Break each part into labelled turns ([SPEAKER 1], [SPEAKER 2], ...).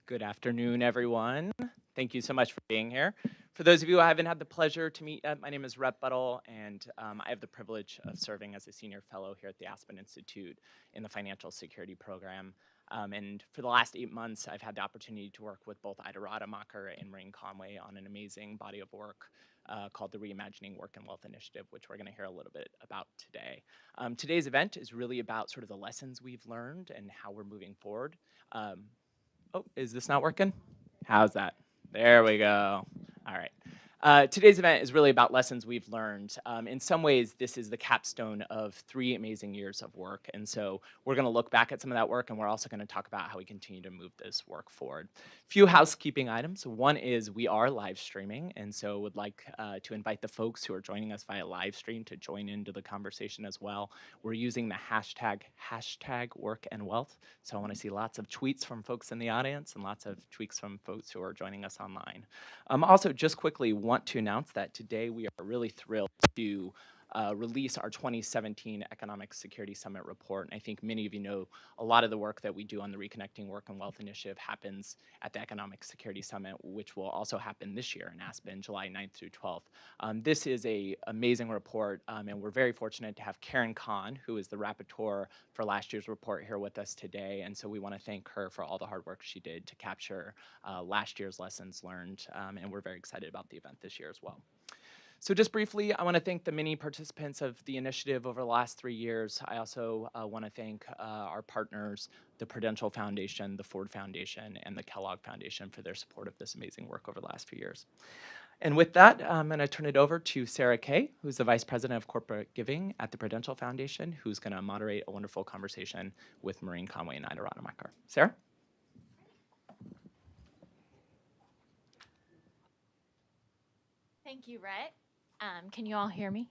[SPEAKER 1] Good afternoon, everyone. Thank you so much for being here. For those of you I haven't had the pleasure to meet yet, my name is Rhett Buttle, and I have the privilege of serving as a senior fellow here at the Aspen Institute in the Financial Security Program. And for the last 8 months, I've had the opportunity to work with both Rademacher and Maureen Conway on an amazing body of work called the Reimagining Work and Wealth Initiative, which we're going to hear a little bit about today. Today's event is really about sort of the lessons we've learned and how we're moving forward. Oh, is this not working? How's that? There we go. All right. Today's event is really about lessons we've learned. In some ways, this is the capstone of 3 amazing years of work. And so we're going to look back at some of that work, and we're also going to talk about how we continue to move this work forward. Few housekeeping items. One is we are live streaming, and so would like to invite the folks who are joining us via live stream to join into the conversation as well. We're using the hashtag work and wealth. So I want to see lots of tweets from folks in the audience and lots of tweets from folks who are joining us online. Also, just quickly want to announce that today we are really thrilled to release our 2017 Economic Security Summit report. And I think many of you know a lot of the work that we do on the Reconnecting Work and Wealth Initiative happens at the Economic Security Summit, which will also happen this year in Aspen, July 9th through 12th. This is an amazing report, and we're very fortunate to have Karen Kahn, who is the rapporteur for last year's report, here with us today. And so we want to thank her for all the hard work she did to capture last year's lessons learned, and we're very excited about the event this year as well. So just briefly, I want to thank the many participants of the initiative over the last 3 years. I also want to thank our partners, the Prudential Foundation, the Ford Foundation, and the Kellogg Foundation for their support of this amazing work over the last few years. And with that, I'm going to turn it over to Sarah Kay, who's the Vice President of Corporate Giving at the Prudential Foundation, who's going to moderate a wonderful conversation with Maureen Conway and Ida Rademacher. Sarah?
[SPEAKER 2] Thank you, Rhett. Can you all hear me?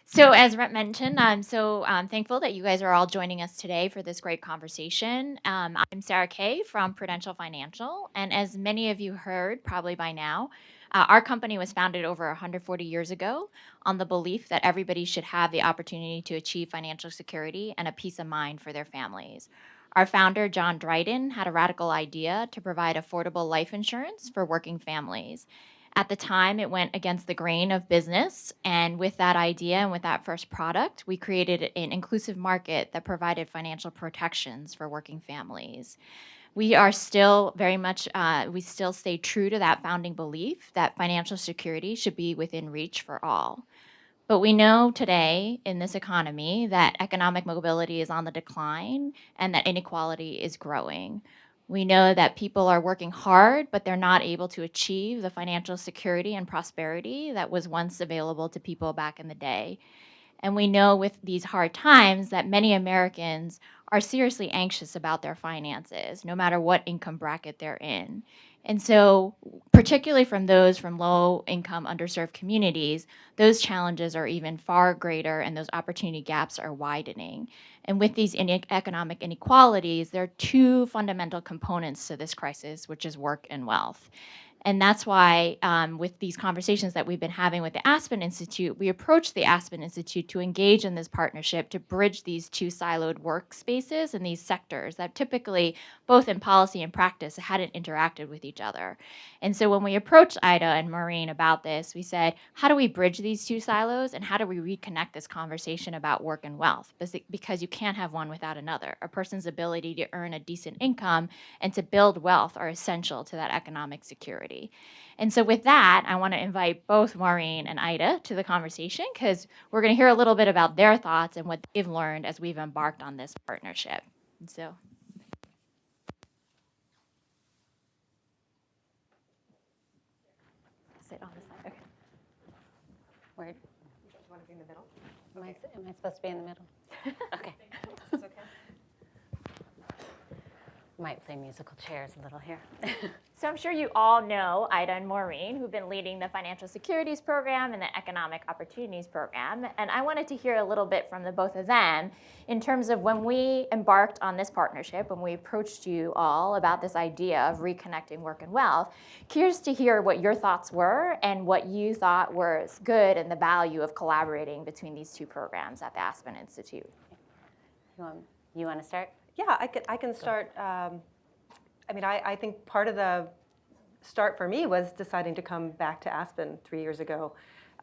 [SPEAKER 2] So as Rhett mentioned, I'm so thankful that you guys are all joining us today for this great conversation. I'm Sarah Kay from Prudential Financial, and as many of you heard probably by now, our company was founded over 140 years ago on the belief that everybody should have the opportunity to achieve financial security and a peace of mind for their families. Our founder, John Dryden, had a radical idea to provide affordable life insurance for working families. At the time, it went against the grain of business, and with that idea and with that first product, we created an inclusive market that provided financial protections for working families. We are still very much, we still stay true to that founding belief that financial security should be within reach for all. But we know today in this economy that economic mobility is on the decline and that inequality is growing. We know that people are working hard, but they're not able to achieve the financial security and prosperity that was once available to people back in the day. And we know with these hard times that many Americans are seriously anxious about their finances, no matter what income bracket they're in. And so, particularly from those from low-income, underserved communities, those challenges are even far greater and those opportunity gaps are widening. And with these economic inequalities, there are 2 fundamental components to this crisis, which is work and wealth. And that's why with these conversations that we've been having with the Aspen Institute, we approached the Aspen Institute to engage in this partnership to bridge these 2 siloed workspaces and these sectors that typically, both in policy and practice, hadn't interacted with each other. And so when we approached Ida and Maureen about this, we said, how do we bridge these 2 silos and how do we reconnect this conversation about work and wealth? Because you can't have one without another. A person's ability to earn a decent income and to build wealth are essential to that economic security. And so with that, I want to invite both Maureen and Ida to the conversation because we're going to hear a little bit about their thoughts and what they've learned as we've embarked on this partnership. And so. Sit on the side. Okay.
[SPEAKER 3] Where?
[SPEAKER 4] You want to be in the middle?
[SPEAKER 3] Am I supposed to be in the middle? Okay.
[SPEAKER 4] This is okay.
[SPEAKER 3] Might play musical chairs a little here.
[SPEAKER 2] So I'm sure you all know Ida and Maureen, who've been leading the Financial Securities Program and the Economic Opportunities Program. And I wanted to hear a little bit from the both of them in terms of when we embarked on this partnership, when we approached you all about this idea of reconnecting work and wealth. Curious to hear what your thoughts were and what you thought was good and the value of collaborating between these 2 programs at the Aspen Institute.
[SPEAKER 3] You want to start?
[SPEAKER 4] Yeah, I can start. I mean, I think part of the start for me was deciding to come back to Aspen 3 years ago.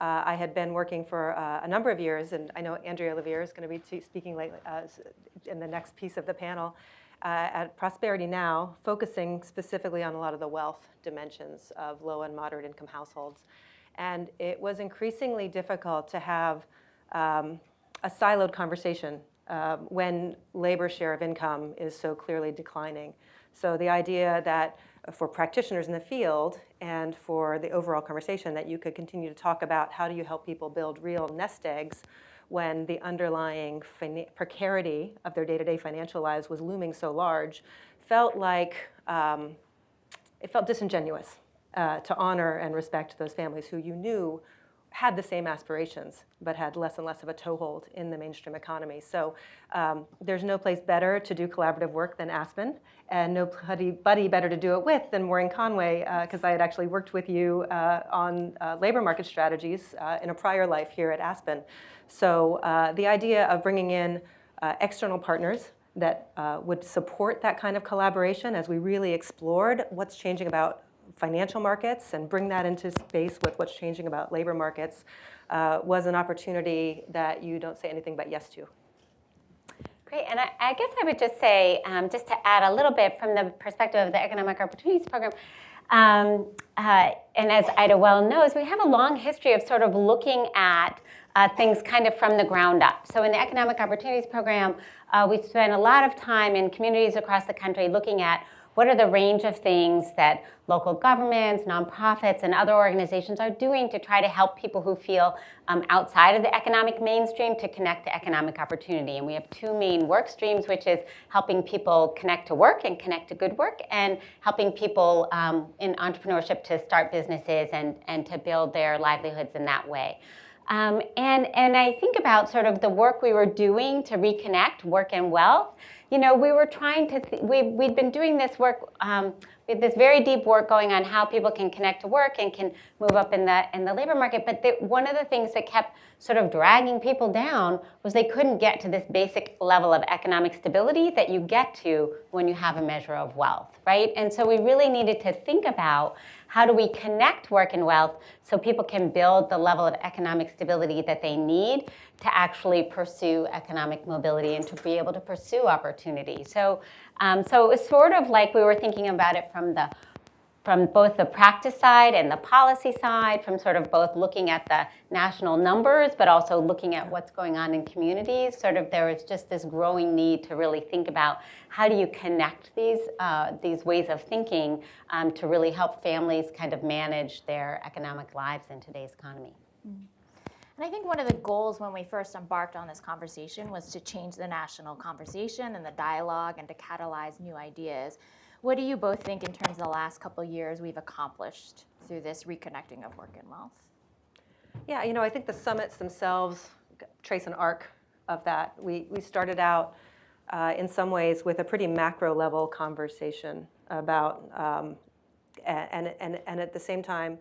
[SPEAKER 4] I had been working for a number of years, and I know Andrea Levere is going to be speaking in the next piece of the panel, at Prosperity Now, focusing specifically on a lot of the wealth dimensions of low and moderate income households. And it was increasingly difficult to have a siloed conversation when labor share of income is so clearly declining. So the idea that for practitioners in the field and for the overall conversation that you could continue to talk about how do you help people build real nest eggs when the underlying precarity of their day-to-day financial lives was looming so large, felt like it felt disingenuous to honor and respect those families who you knew had the same aspirations, but had less and less of a toehold in the mainstream economy. So there's no place better to do collaborative work than Aspen, and nobody better to do it with than Maureen Conway, because I had actually worked with you on labor market strategies in a prior life here at Aspen. So the idea of bringing in external partners that would support that kind of collaboration as we really explored what's changing about financial markets and bring that into space with what's changing about labor markets was an opportunity that you don't say anything but yes to.
[SPEAKER 3] Great, and I guess I would just say, just to add a little bit from the perspective of the Economic Opportunities Program, and as Ida well knows, we have a long history of sort of looking at things kind of from the ground up. So in the Economic Opportunities Program, we spent a lot of time in communities across the country looking at what are the range of things that local governments, nonprofits, and other organizations are doing to try to help people who feel outside of the economic mainstream to connect to economic opportunity. And we have two main work streams, which is helping people connect to work and connect to good work, and helping people in entrepreneurship to start businesses and to build their livelihoods in that way. And I think about sort of the work we were doing to reconnect work and wealth. You know, we were trying to, we'd been doing this work, we had this very deep work going on how people can connect to work and can move up in the labor market. But one of the things that kept sort of dragging people down was they couldn't get to this basic level of economic stability that you get to when you have a measure of wealth, right? And so we really needed to think about how do we connect work and wealth so people can build the level of economic stability that they need to actually pursue economic mobility and to be able to pursue opportunity. So it was sort of like we were thinking about it from both the practice side and the policy side, from sort of both looking at the national numbers, but also looking at what's going on in communities. Sort of there was just this growing need to really think about how do you connect these ways of thinking to really help families kind of manage their economic lives in today's economy.
[SPEAKER 2] And I think one of the goals when we first embarked on this conversation was to change the national conversation and the dialogue and to catalyze new ideas. What do you both think in terms of the last couple of years we've accomplished through this reconnecting of work and wealth?
[SPEAKER 4] Yeah, you know, I think the summits themselves trace an arc of that. We started out in some ways with a pretty macro level conversation about, and at the same time,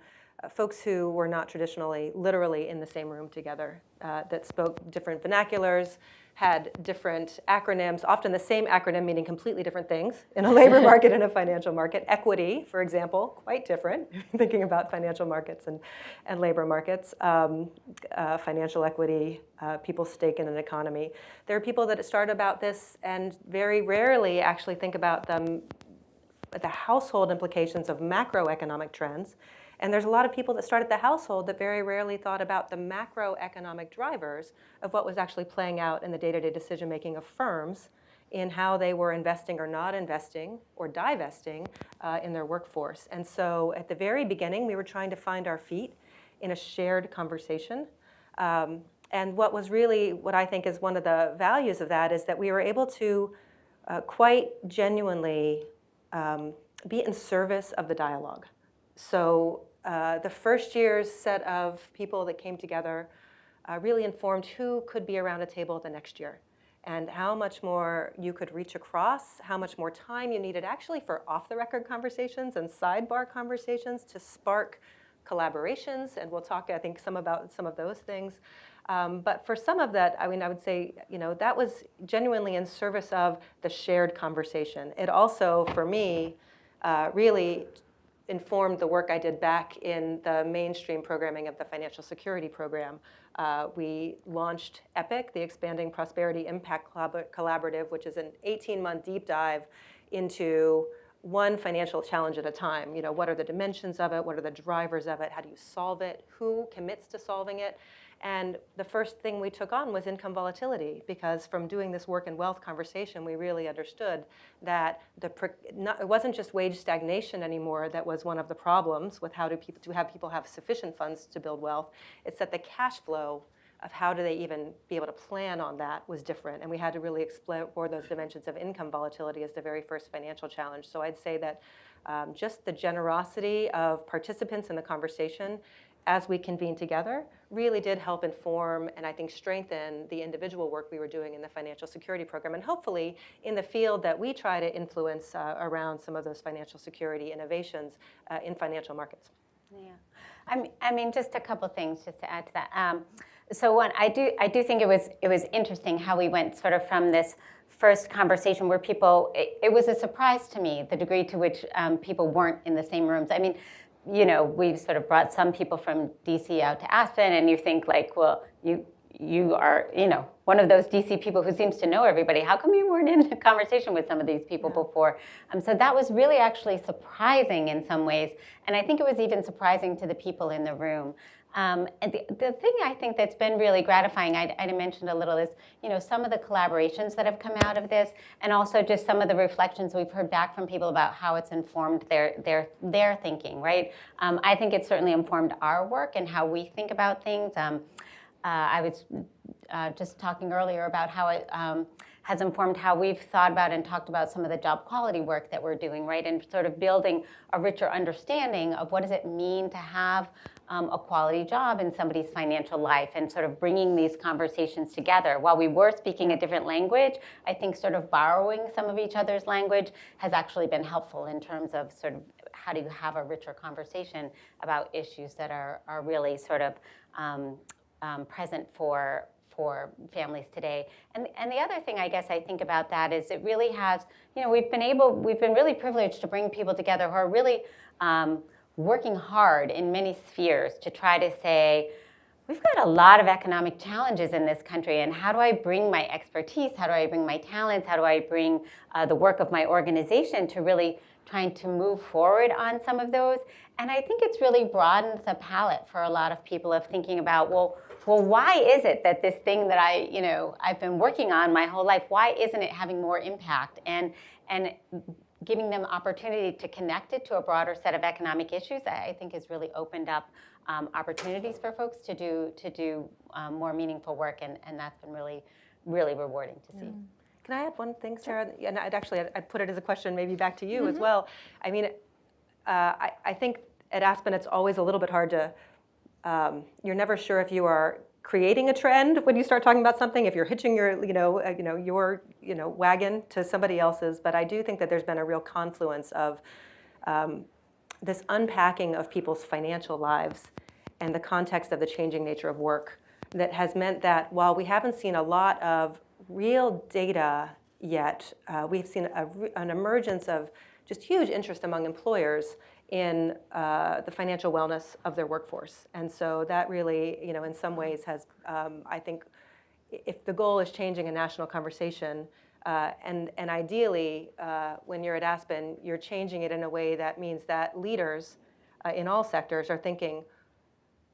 [SPEAKER 4] folks who were not traditionally, literally in the same room together, that spoke different vernaculars, had different acronyms, often the same acronym meaning completely different things in a labor market and a financial market. Equity, for example, quite different, thinking about financial markets and labor markets. Financial equity, people's stake in an economy. There are people that start about this and very rarely actually think about the household implications of macroeconomic trends. And there's a lot of people that start at the household that very rarely thought about the macroeconomic drivers of what was actually playing out in the day-to-day decision-making of firms in how they were investing or not investing or divesting in their workforce. And so at the very beginning, we were trying to find our feet in a shared conversation. And what I think is one of the values of that is that we were able to quite genuinely be in service of the dialogue. So the first year's set of people that came together really informed who could be around a table the next year and how much more you could reach across, how much more time you needed actually for off-the-record conversations and sidebar conversations to spark collaborations. And we'll talk, I think, about some of those things. But for some of that, I mean, I would say, you know, that was genuinely in service of the shared conversation. It also, for me, really informed the work I did back in the mainstream programming of the financial security program. We launched EPIC, the Expanding Prosperity Impact Collaborative, which is an 18-month deep dive into one financial challenge at a time. What are the dimensions of it? What are the drivers of it? How do you solve it? Who commits to solving it? And the first thing we took on was income volatility, because from doing this work and wealth conversation, we really understood that it wasn't just wage stagnation anymore that was one of the problems with how to have people have sufficient funds to build wealth. It's that the cash flow of how do they even be able to plan on that was different. And we had to really explore those dimensions of income volatility as the very first financial challenge. So I'd say that just the generosity of participants in the conversation as we convened together really did help inform and I think strengthen the individual work we were doing in the financial security program, and hopefully in the field that we try to influence around some of those financial security innovations in financial markets.
[SPEAKER 3] Yeah, I mean, just a couple things just to add to that. So one, I do think it was interesting how we went sort of from this first conversation where people, it was a surprise to me the degree to which people weren't in the same rooms. I mean, we've sort of brought some people from DC out to Aspen, and you think like, well, you are, one of those DC people who seems to know everybody. How come you weren't in a conversation with some of these people before? So that was really actually surprising in some ways, and I think it was even surprising to the people in the room. And the thing I think that's been really gratifying, I mentioned a little, is some of the collaborations that have come out of this, and also just some of the reflections we've heard back from people about how it's informed their thinking, right? I think it's certainly informed our work and how we think about things. I was just talking earlier about how it has informed how we've thought about and talked about some of the job quality work that we're doing, right? And sort of building a richer understanding of what does it mean to have a quality job in somebody's financial life, and sort of bringing these conversations together. While we were speaking a different language, I think sort of borrowing some of each other's language has actually been helpful in terms of sort of how do you have a richer conversation about issues that are really sort of present for families today. And the other thing I guess I think about that is it really has, we've been really privileged to bring people together who are really working hard in many spheres to try to say, we've got a lot of economic challenges in this country, and how do I bring my expertise, how do I bring my talents, how do I bring the work of my organization to really trying to move forward on some of those. And I think it's really broadened the palette for a lot of people of thinking about, well, why is it that this thing that I've been working on my whole life, why isn't it having more impact? And giving them opportunity to connect it to a broader set of economic issues, I think has really opened up opportunities for folks to do more meaningful work, and that's been really, really rewarding to see.
[SPEAKER 4] Can I add one thing, Sarah? And I'd put it as a question maybe back to you as well. I mean, I think at Aspen it's always a little bit hard to, you're never sure if you are creating a trend when you start talking about something, if you're hitching your, wagon to somebody else's. But I do think that there's been a real confluence of this unpacking of people's financial lives and the context of the changing nature of work that has meant that while we haven't seen a lot of real data yet, we've seen an emergence of just huge interest among employers in the financial wellness of their workforce. And so that really, in some ways has, I think, if the goal is changing a national conversation, and ideally, when you're at Aspen, you're changing it in a way that means that leaders in all sectors are thinking,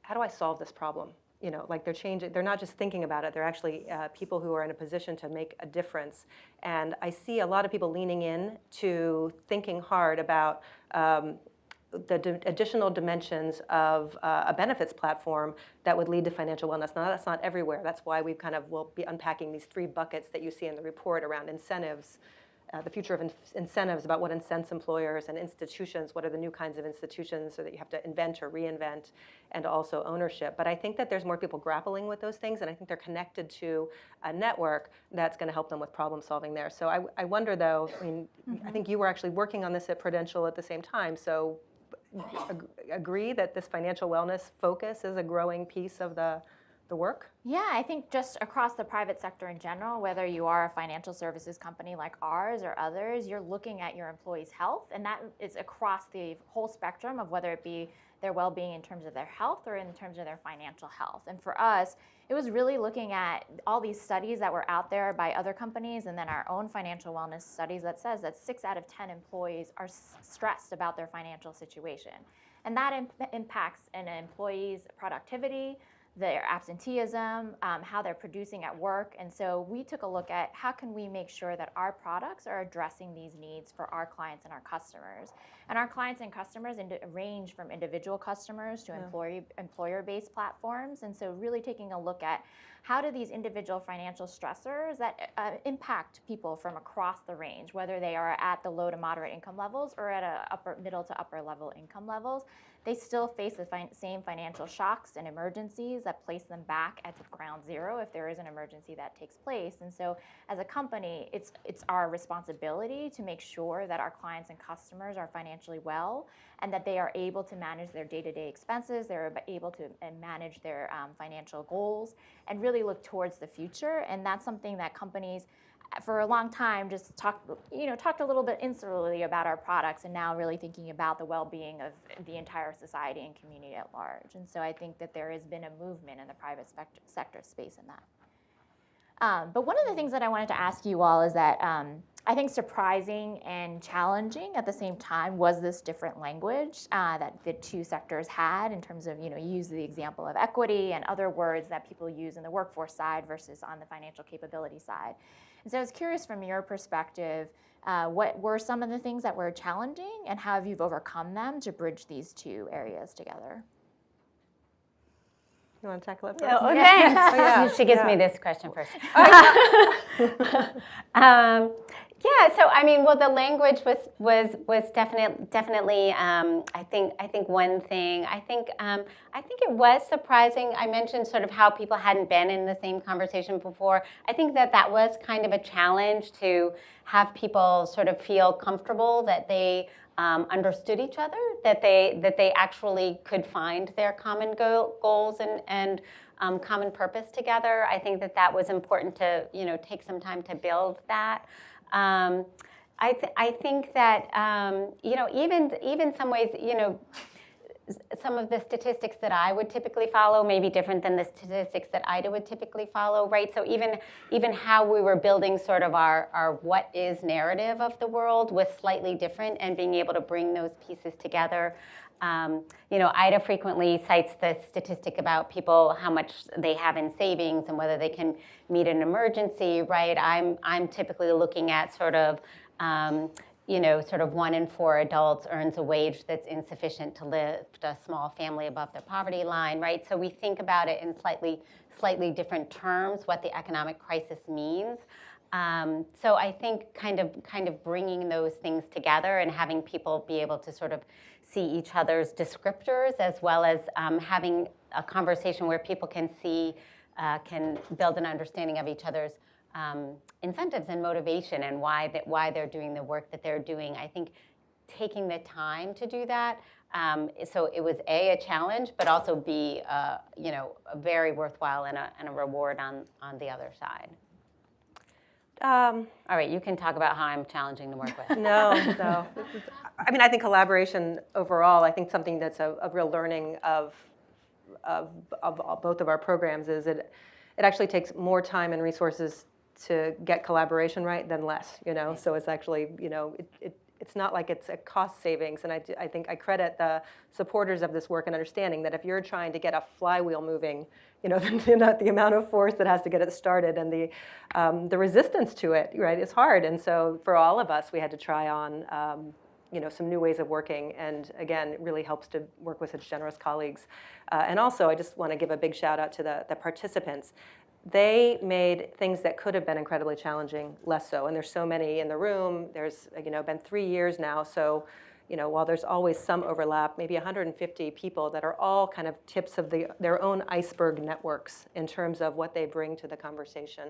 [SPEAKER 4] how do I solve this problem? Like they're not just thinking about it, they're actually people who are in a position to make a difference. And I see a lot of people leaning in to thinking hard about the additional dimensions of a benefits platform that would lead to financial wellness. Now, that's not everywhere. That's why we'll be unpacking these 3 buckets that you see in the report around incentives, the future of incentives, about what incents employers, and institutions, what are the new kinds of institutions so that you have to invent or reinvent, and also ownership. But I think that there's more people grappling with those things, and I think they're connected to a network that's going to help them with problem solving there. So I wonder, though, I think you were actually working on this at Prudential at the same time, so agree that this financial wellness focus is a growing piece of the the work?
[SPEAKER 2] Yeah, I think just across the private sector in general, whether you are a financial services company like ours or others, you're looking at your employees' health, and that is across the whole spectrum of whether it be their well-being in terms of their health or in terms of their financial health. And for us, it was really looking at all these studies that were out there by other companies and then our own financial wellness studies that says that 6 out of 10 employees are stressed about their financial situation. And that impacts an employee's productivity, their absenteeism, how they're producing at work. And so we took a look at how can we make sure that our products are addressing these needs for our clients and our customers. And our clients and customers range from individual customers to employer-based platforms. And so really taking a look at how do these individual financial stressors that impact people from across the range, whether they are at the low to moderate income levels or at middle to upper level income levels, they still face the same financial shocks and emergencies that place them back at ground zero if there is an emergency that takes place. And so as a company, it's our responsibility to make sure that our clients and customers are financially well and that they are able to manage their day-to-day expenses, they're able to manage their financial goals and really look towards the future. And that's something that companies for a long time just talked a little bit insularly about our products, and now really thinking about the well-being of the entire society and community at large. And so I think that there has been a movement in the private sector space in that. But one of the things that I wanted to ask you all is that I think surprising and challenging at the same time was this different language that the two sectors had in terms of, you use the example of equity and other words that people use in the workforce side versus on the financial capability side. And so I was curious from your perspective, what were some of the things that were challenging and how have you overcome them to bridge these two areas together?
[SPEAKER 4] You want to tackle it first?
[SPEAKER 3] Oh, okay.
[SPEAKER 4] Oh, yeah.
[SPEAKER 3] She gives me this question first. So I mean, well, the language was definitely. I think one thing. I think it was surprising. I mentioned sort of how people hadn't been in the same conversation before. I think that was kind of a challenge to have people sort of feel comfortable that they understood each other, that they actually could find their common goals and common purpose together. I think that was important to take some time to build that. I think that even some ways some of the statistics that I would typically follow may be different than the statistics that Ida would typically follow, right? So even how we were building sort of our what is narrative of the world was slightly different, and being able to bring those pieces together. Ida frequently cites the statistic about people, how much they have in savings and whether they can meet an emergency, right? I'm typically looking at sort of 1 in 4 adults earns a wage that's insufficient to lift a small family above the poverty line, right? So we think about it in slightly different terms, what the economic crisis means. So I think kind of bringing those things together and having people be able to sort of see each other's descriptors, as well as having a conversation where people can build an understanding of each other's incentives and motivation and why they're doing the work that they're doing. I think taking the time to do that, so it was a challenge, but also B, very worthwhile and a reward on the other side. All right, you can talk about how I'm challenging to work with.
[SPEAKER 4] No. I mean, I think collaboration overall, I think something that's a real learning of both of our programs is it actually takes more time and resources to get collaboration right than less, So it's actually, it's not like it's a cost savings. And I think I credit the supporters of this work and understanding that if you're trying to get a flywheel moving, the amount of force that has to get it started and the resistance to it, right, is hard. And so for all of us, we had to try on, some new ways of working. And again, it really helps to work with such generous colleagues. And also, I just want to give a big shout out to the participants. They made things that could have been incredibly challenging less so. And there's so many in the room. There's been 3 years now. So while there's always some overlap, maybe 150 people that are all kind of tips of their own iceberg networks in terms of what they bring to the conversation.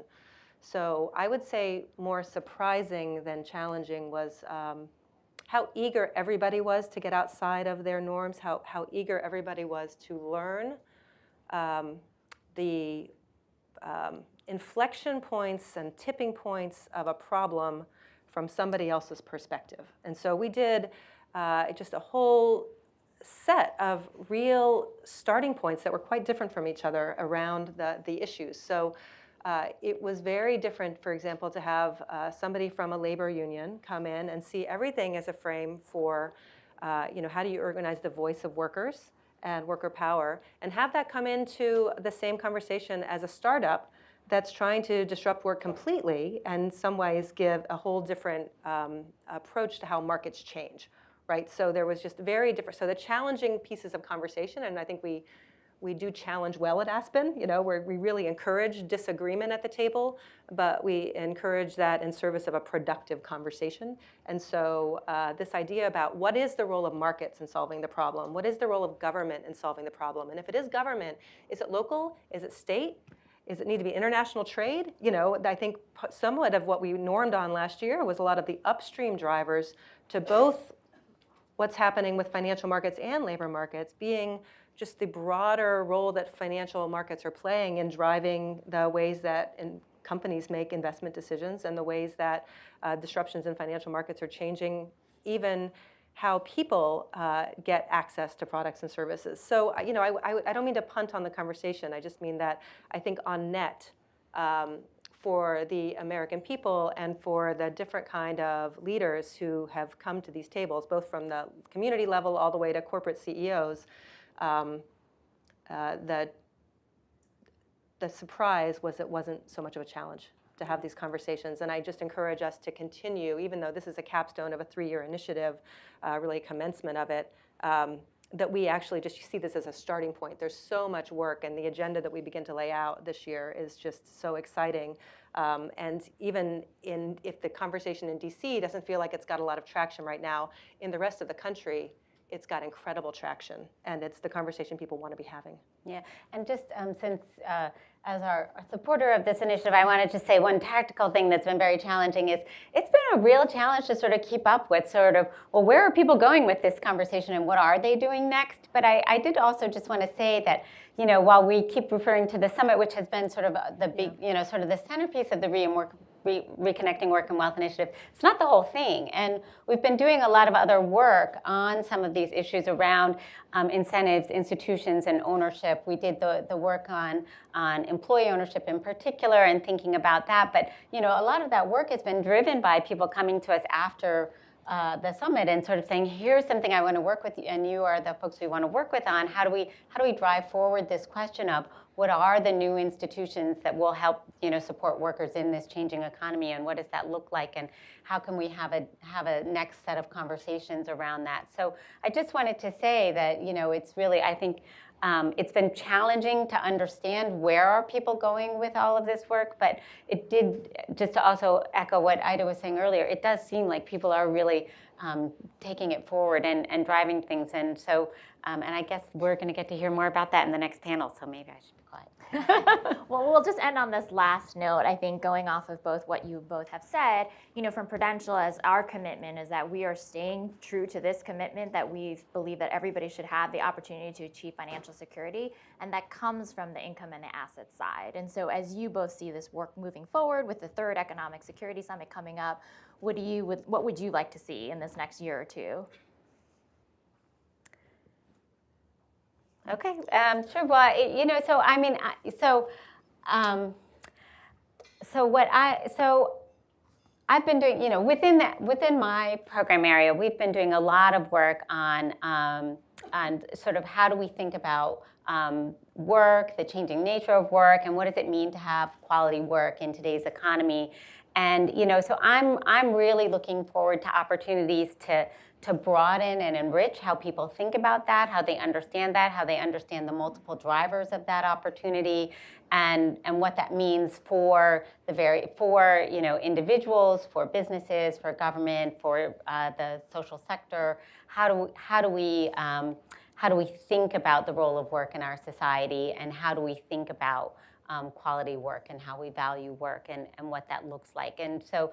[SPEAKER 4] So I would say more surprising than challenging was how eager everybody was to get outside of their norms, how eager everybody was to learn. the inflection points and tipping points of a problem from somebody else's perspective. And so we did just a whole set of real starting points that were quite different from each other around the issues. So it was very different, for example, to have somebody from a labor union come in and see everything as a frame for, how do you organize the voice of workers and worker power, and have that come into the same conversation as a startup that's trying to disrupt work completely and in some ways give a whole different approach to how markets change, right? So there was just very different, so the challenging pieces of conversation, and I think we do challenge well at Aspen, where we really encourage disagreement at the table, but we encourage that in service of a productive conversation. And so this idea about what is the role of markets in solving the problem? What is the role of government in solving the problem? And if it is government, is it local? Is it state? Does it need to be international trade? I think somewhat of what we normed on last year was a lot of the upstream drivers to both what's happening with financial markets and labor markets being just the broader role that financial markets are playing in driving the ways that companies make investment decisions and the ways that disruptions in financial markets are changing even how people get access to products and services. So, I don't mean to punt on the conversation. I just mean that I think on net, for the American people and for the different kind of leaders who have come to these tables, both from the community level all the way to corporate CEOs, the surprise was it wasn't so much of a challenge to have these conversations. And I just encourage us to continue, even though this is a capstone of a 3-year initiative, really commencement of it, that we actually just see this as a starting point. There's so much work, and the agenda that we begin to lay out this year is just so exciting. And even if the conversation in DC doesn't feel like it's got a lot of traction right now, in the rest of the country, it's got incredible traction, and it's the conversation people want to be having.
[SPEAKER 3] Yeah, and just since as our supporter of this initiative, I wanted to say one tactical thing that's been very challenging is it's been a real challenge to sort of keep up with sort of, well, where are people going with this conversation and what are they doing next? But I did also just want to say that, while we keep referring to the summit, which has been sort of the big, sort of the centerpiece of the Reconnecting Work and Wealth Initiative, it's not the whole thing. And we've been doing a lot of other work on some of these issues around incentives, institutions, and ownership. We did the work on employee ownership in particular and thinking about that. But a lot of that work has been driven by people coming to us after the summit and sort of saying, here's something I want to work with you, and you are the folks we want to work with on. How do we drive forward this question of what are the new institutions that will help support workers in this changing economy, and what does that look like, and how can we have a next set of conversations around that? So I just wanted to say that it's really, I think it's been challenging to understand where are people going with all of this work, but it did, just to also echo what Ida was saying earlier, it does seem like people are really taking it forward and driving things. And so, and I guess we're going to get to hear more about that in the next panel, so maybe I should be quiet.
[SPEAKER 2] Well, we'll just end on this last note. I think going off of both what you both have said, from Prudential, as our commitment is that we are staying true to this commitment that we believe that everybody should have the opportunity to achieve financial security, and that comes from the income and the asset side. And so as you both see this work moving forward with the 3rd Economic Security Summit coming up, what would you like to see in this next year or two?
[SPEAKER 3] Okay, sure. Well, so I mean, I've been doing, within my program area, we've been doing a lot of work on sort of how do we think about work, the changing nature of work, and what does it mean to have quality work in today's economy. And so I'm really looking forward to opportunities to broaden and enrich how people think about that, how they understand that, how they understand the multiple drivers of that opportunity, and what that means for individuals, for businesses, for government, for the social sector. How do we think about the role of work in our society, and how do we think about quality work and how we value work and what that looks like. And so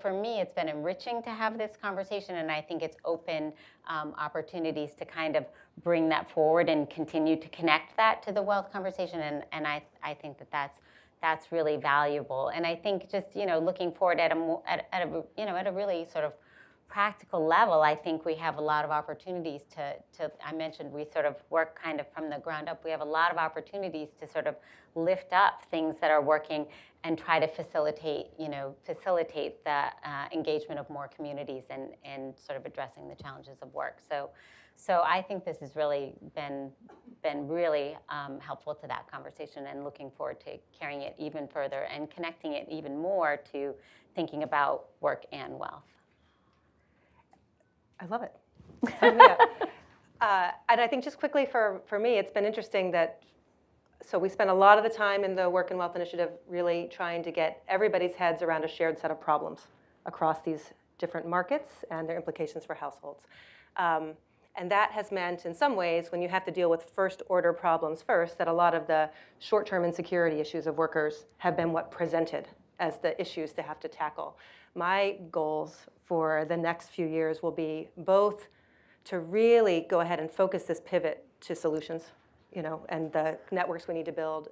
[SPEAKER 3] for me, it's been enriching to have this conversation, and I think it's opened opportunities to kind of bring that forward and continue to connect that to the wealth conversation. And I think that's really valuable. And I think just looking forward at a really sort of practical level, I think we have a lot of opportunities to I mentioned we sort of work kind of from the ground up. We have a lot of opportunities to sort of lift up things that are working and try to facilitate the engagement of more communities and sort of addressing the challenges of work. So I think this has really been really helpful to that conversation, and looking forward to carrying it even further and connecting it even more to thinking about work and wealth.
[SPEAKER 4] I love it. Sign me up. And I think just quickly for me, it's been interesting that, so we spent a lot of the time in the Work and Wealth Initiative really trying to get everybody's heads around a shared set of problems across these different markets and their implications for households. And that has meant, in some ways, when you have to deal with first-order problems first, that a lot of the short-term insecurity issues of workers have been what presented as the issues to have to tackle. My goals for the next few years will be both to really go ahead and focus this pivot to solutions, and the networks we need to build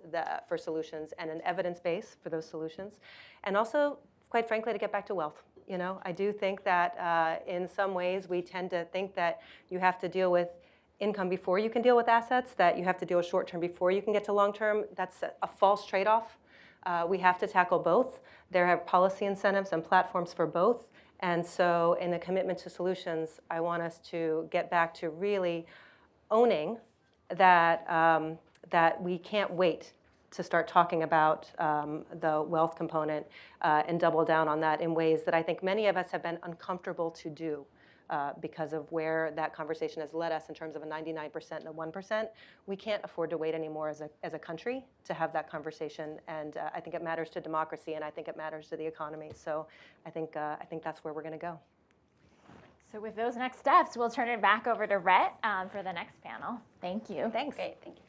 [SPEAKER 4] for solutions, and an evidence base for those solutions, and also, quite frankly, to get back to wealth. I do think that in some ways we tend to think that you have to deal with income before you can deal with assets, that you have to deal with short-term before you can get to long-term. That's a false trade-off. We have to tackle both. There are policy incentives and platforms for both. And so in the commitment to solutions, I want us to get back to really owning that, that we can't wait to start talking about the wealth component and double down on that in ways that I think many of us have been uncomfortable to do because of where that conversation has led us in terms of a 99% and a 1%. We can't afford to wait anymore as a country to have that conversation, and I think it matters to democracy, and I think it matters to the economy. So I think that's where we're going to go.
[SPEAKER 2] So with those next steps, we'll turn it back over to Rhett for the next panel. Thank you.
[SPEAKER 3] Thanks. Great, thank you.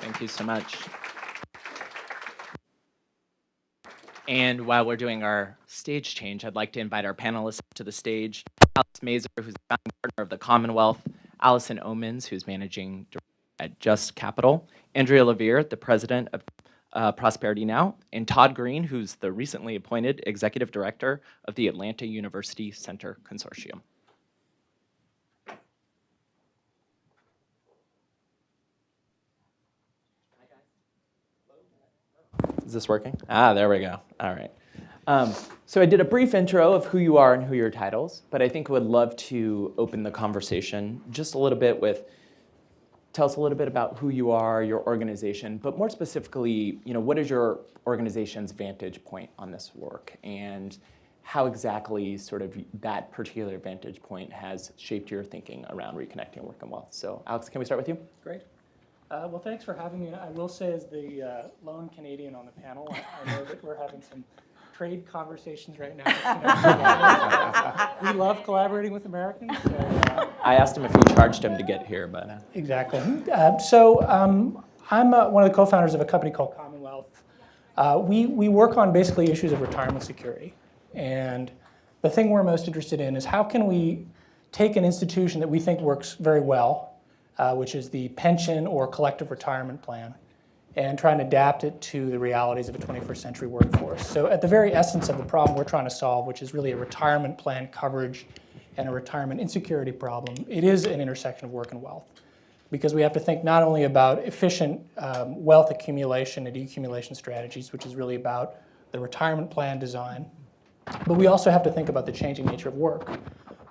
[SPEAKER 1] Thank you so much. And while we're doing our stage change, I'd like to invite our panelists to the stage. Alison Mazer, who's the founding partner of the Commonwealth, Alison Omens, who's managing director at Just Capital, Andrea Levere, the president of Prosperity Now, and Todd Greene, who's the recently appointed executive director of the Atlanta University Center Consortium. Is this working? There we go. All right. So I did a brief intro of who you are and who your titles, but I think I would love to open the conversation just a little bit with, tell us a little bit about who you are, your organization, but more specifically, what is your organization's vantage point on this work, and how exactly sort of that particular vantage point has shaped your thinking around reconnecting work and wealth. So Alex, can we start with you?
[SPEAKER 5] Great. Well, thanks for having me. I will say, as the lone Canadian on the panel, I know that we're having some trade conversations right now. We love collaborating with Americans. So,
[SPEAKER 1] I asked him if he charged him to get here, but...
[SPEAKER 5] Exactly. So I'm one of the co-founders of a company called Commonwealth. We work on basically issues of retirement security. And the thing we're most interested in is how can we take an institution that we think works very well, which is the pension or collective retirement plan, and try and adapt it to the realities of a 21st century workforce. So at the very essence of the problem we're trying to solve, which is really a retirement plan coverage and a retirement insecurity problem, it is an intersection of work and wealth. Because we have to think not only about efficient wealth accumulation and decumulation strategies, which is really about the retirement plan design, but we also have to think about the changing nature of work,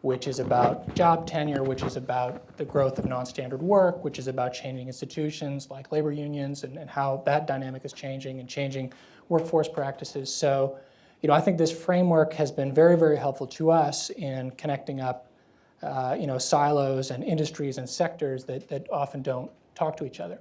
[SPEAKER 5] which is about job tenure, which is about the growth of non-standard work, which is about changing institutions like labor unions and how that dynamic is changing and changing workforce practices. So, I think this framework has been very, very helpful to us in connecting up, silos and industries and sectors that often don't talk to each other.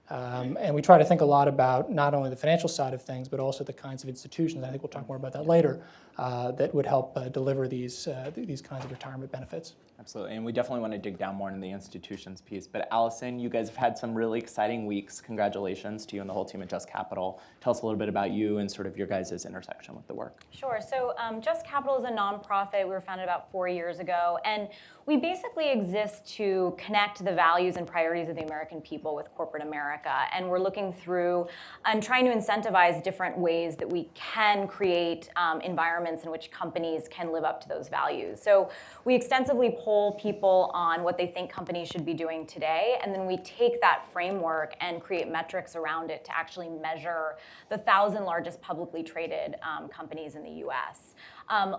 [SPEAKER 5] And we try to think a lot about not only the financial side of things, but also the kinds of institutions, I think we'll talk more about that later, that would help deliver these kinds of retirement benefits.
[SPEAKER 1] Absolutely, and we definitely want to dig down more into the institutions piece. But Alison, you guys have had some really exciting weeks. Congratulations to you and the whole team at Just Capital. Tell us a little bit about you and sort of your guys' intersection with the work.
[SPEAKER 6] Sure. So Just Capital is a nonprofit. We were founded about 4 years ago, and we basically exist to connect the values and priorities of the American people with corporate America. And we're looking through and trying to incentivize different ways that we can create environments in which companies can live up to those values. So we extensively poll people on what they think companies should be doing today, and then we take that framework and create metrics around it to actually measure the 1,000 largest publicly traded companies in the US.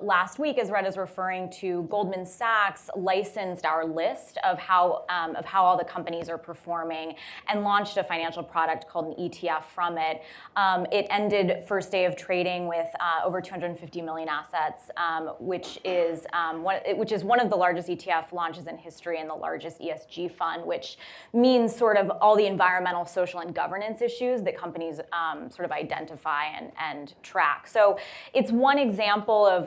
[SPEAKER 6] Last week, as Rhett is referring to, Goldman Sachs licensed our list of how all the companies are performing and launched a financial product called an ETF from it. It ended first day of trading with over 250 million assets, which is one of the largest ETF launches in history and the largest ESG fund, which means sort of all the environmental, social, and governance issues that companies sort of identify and track. So it's one example of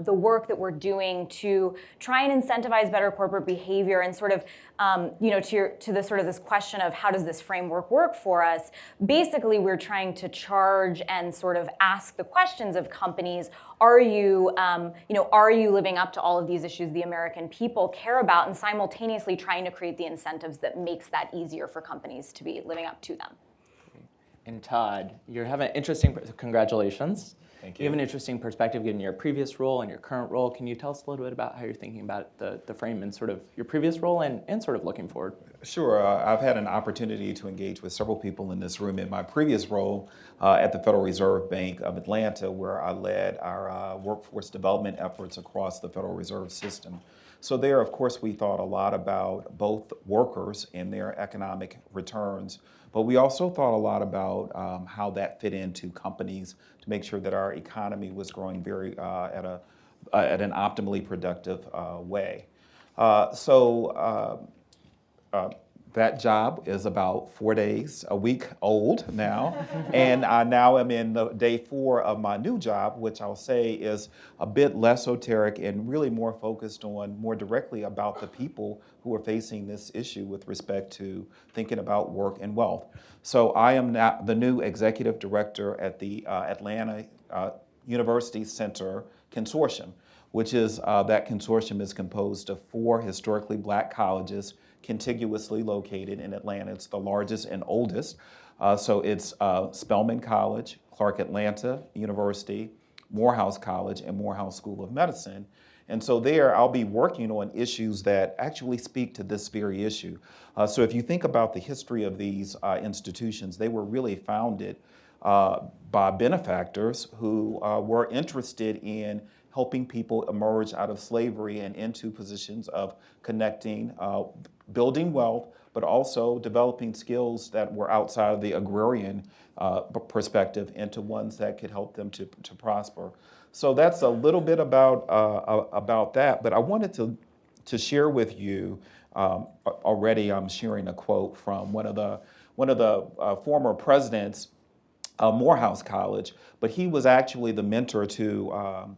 [SPEAKER 6] the work that we're doing to try and incentivize better corporate behavior and sort of, to the sort of this question of how does this framework work for us. Basically, we're trying to charge and sort of ask the questions of companies. Are you living up to all of these issues the American people care about, and simultaneously trying to create the incentives that makes that easier for companies to be living up to them.
[SPEAKER 1] And Todd, you have an interesting, congratulations.
[SPEAKER 7] Thank you.
[SPEAKER 1] You have an interesting perspective given your previous role and your current role. Can you tell us a little bit about how you're thinking about the frame and sort of your previous role and sort of looking forward?
[SPEAKER 7] Sure. I've had an opportunity to engage with several people in this room in my previous role at the Federal Reserve Bank of Atlanta, where I led our workforce development efforts across the Federal Reserve System. So there, of course, we thought a lot about both workers and their economic returns, but we also thought a lot about how that fit into companies to make sure that our economy was growing very at an optimally productive way. That job is about 4 days a week old now, and I now am in the day 4 of my new job, which I'll say is a bit less esoteric and really more focused on more directly about the people who are facing this issue with respect to thinking about work and wealth. So I am now the new executive director at the Atlanta University Center Consortium, which is that consortium is composed of 4 historically black colleges contiguously located in Atlanta. It's the largest and oldest. So it's Spelman College, Clark Atlanta University, Morehouse College, and Morehouse School of Medicine. And so there I'll be working on issues that actually speak to this very issue. So if you think about the history of these institutions, they were really founded by benefactors who were interested in helping people emerge out of slavery and into positions of connecting, building wealth, but also developing skills that were outside of the agrarian perspective into ones that could help them to prosper. So that's a little bit about that, but I wanted to share with you, already I'm sharing a quote from one of the former presidents of Morehouse College, but he was actually the mentor to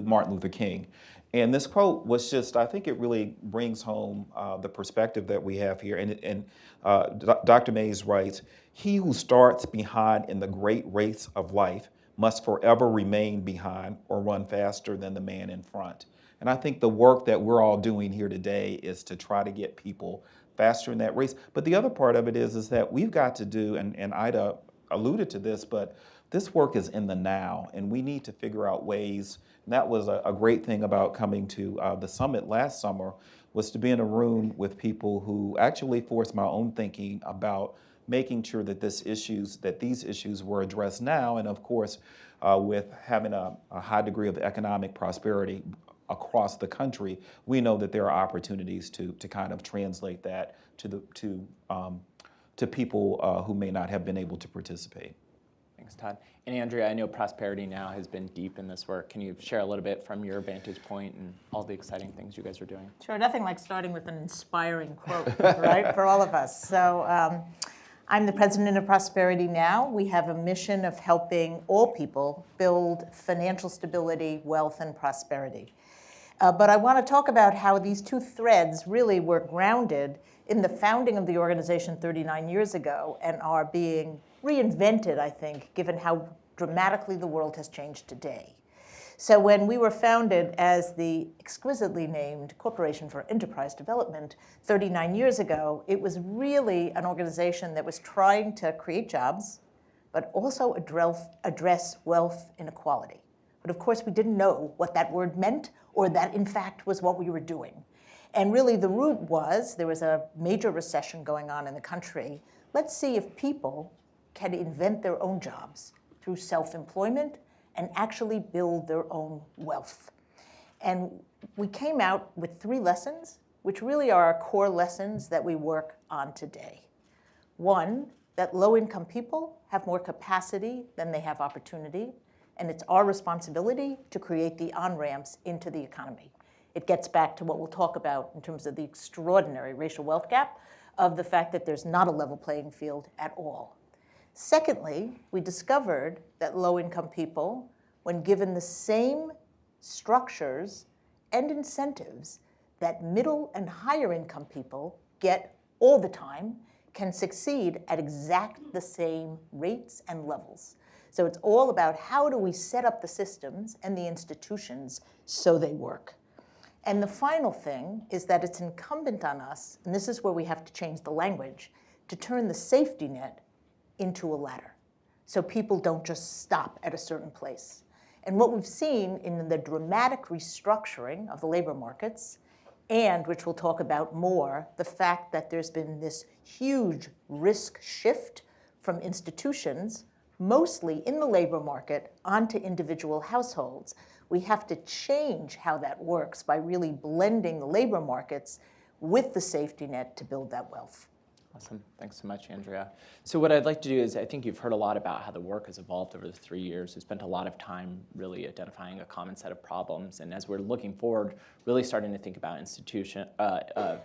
[SPEAKER 7] Martin Luther King. And this quote was just, I think it really brings home the perspective that we have here. And Dr. Mays writes, "He who starts behind in the great race of life must forever remain behind or run faster than the man in front." And I think the work that we're all doing here today is to try to get people faster in that race. But the other part of it is that we've got to do, and Ida alluded to this, but this work is in the now, and we need to figure out ways. And that was a great thing about coming to the summit last summer, was to be in a room with people who actually forced my own thinking about making sure that these issues were addressed now. And of course, with having a high degree of economic prosperity across the country, we know that there are opportunities to kind of translate that to people who may not have been able to participate.
[SPEAKER 1] Thanks, Todd. And Andrea, I know Prosperity Now has been deep in this work. Can you share a little bit from your vantage point and all the exciting things you guys are doing?
[SPEAKER 8] Sure, nothing like starting with an inspiring quote, right, for all of us. So I'm the president of Prosperity Now. We have a mission of helping all people build financial stability, wealth, and prosperity. But I want to talk about how these two threads really were grounded in the founding of the organization 39 years ago and are being reinvented, I think, given how dramatically the world has changed today. So when we were founded as the exquisitely named Corporation for Enterprise Development 39 years ago, it was really an organization that was trying to create jobs, but also address wealth inequality. But of course, we didn't know what that word meant or that, in fact, was what we were doing. And really, the root was there was a major recession going on in the country. Let's see if people can invent their own jobs through self-employment and actually build their own wealth. And we came out with 3 lessons, which really are our core lessons that we work on today. 1, that low-income people have more capacity than they have opportunity, and it's our responsibility to create the on-ramps into the economy. It gets back to what we'll talk about in terms of the extraordinary racial wealth gap of the fact that there's not a level playing field at all. Secondly, we discovered that low-income people, when given the same structures and incentives that middle and higher income people get all the time, can succeed at exact the same rates and levels. So it's all about how do we set up the systems and the institutions so they work. And the final thing is that it's incumbent on us, and this is where we have to change the language, to turn the safety net into a ladder, so people don't just stop at a certain place. And what we've seen in the dramatic restructuring of the labor markets, and which we'll talk about more, the fact that there's been this huge risk shift from institutions, mostly in the labor market, onto individual households. We have to change how that works by really blending the labor markets with the safety net to build that wealth.
[SPEAKER 1] Awesome. Thanks so much, Andrea. So what I'd like to do is, I think you've heard a lot about how the work has evolved over the 3 years. We spent a lot of time really identifying a common set of problems. And as we're looking forward, really starting to think about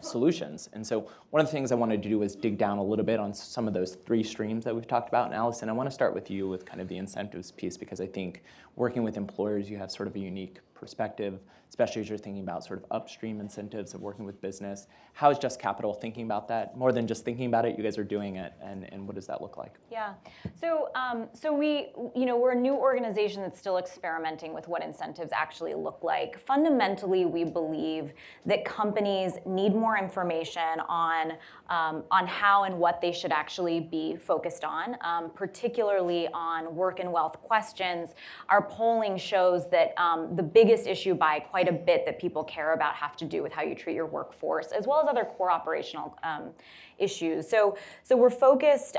[SPEAKER 1] solutions. And so one of the things I wanted to do was dig down a little bit on some of those 3 streams that we've talked about. And Alison, I want to start with you with kind of the incentives piece, because I think working with employers, you have sort of a unique perspective, especially as you're thinking about sort of upstream incentives of working with business. How is Just Capital thinking about that? More than just thinking about it, you guys are doing it, and what does that look like?
[SPEAKER 6] Yeah, so we're a new organization that's still experimenting with what incentives actually look like. Fundamentally, we believe that companies need more information on how and what they should actually be focused on, particularly on work and wealth questions. Our polling shows that the biggest issue by quite a bit that people care about have to do with how you treat your workforce, as well as other core operational issues. So we're focused,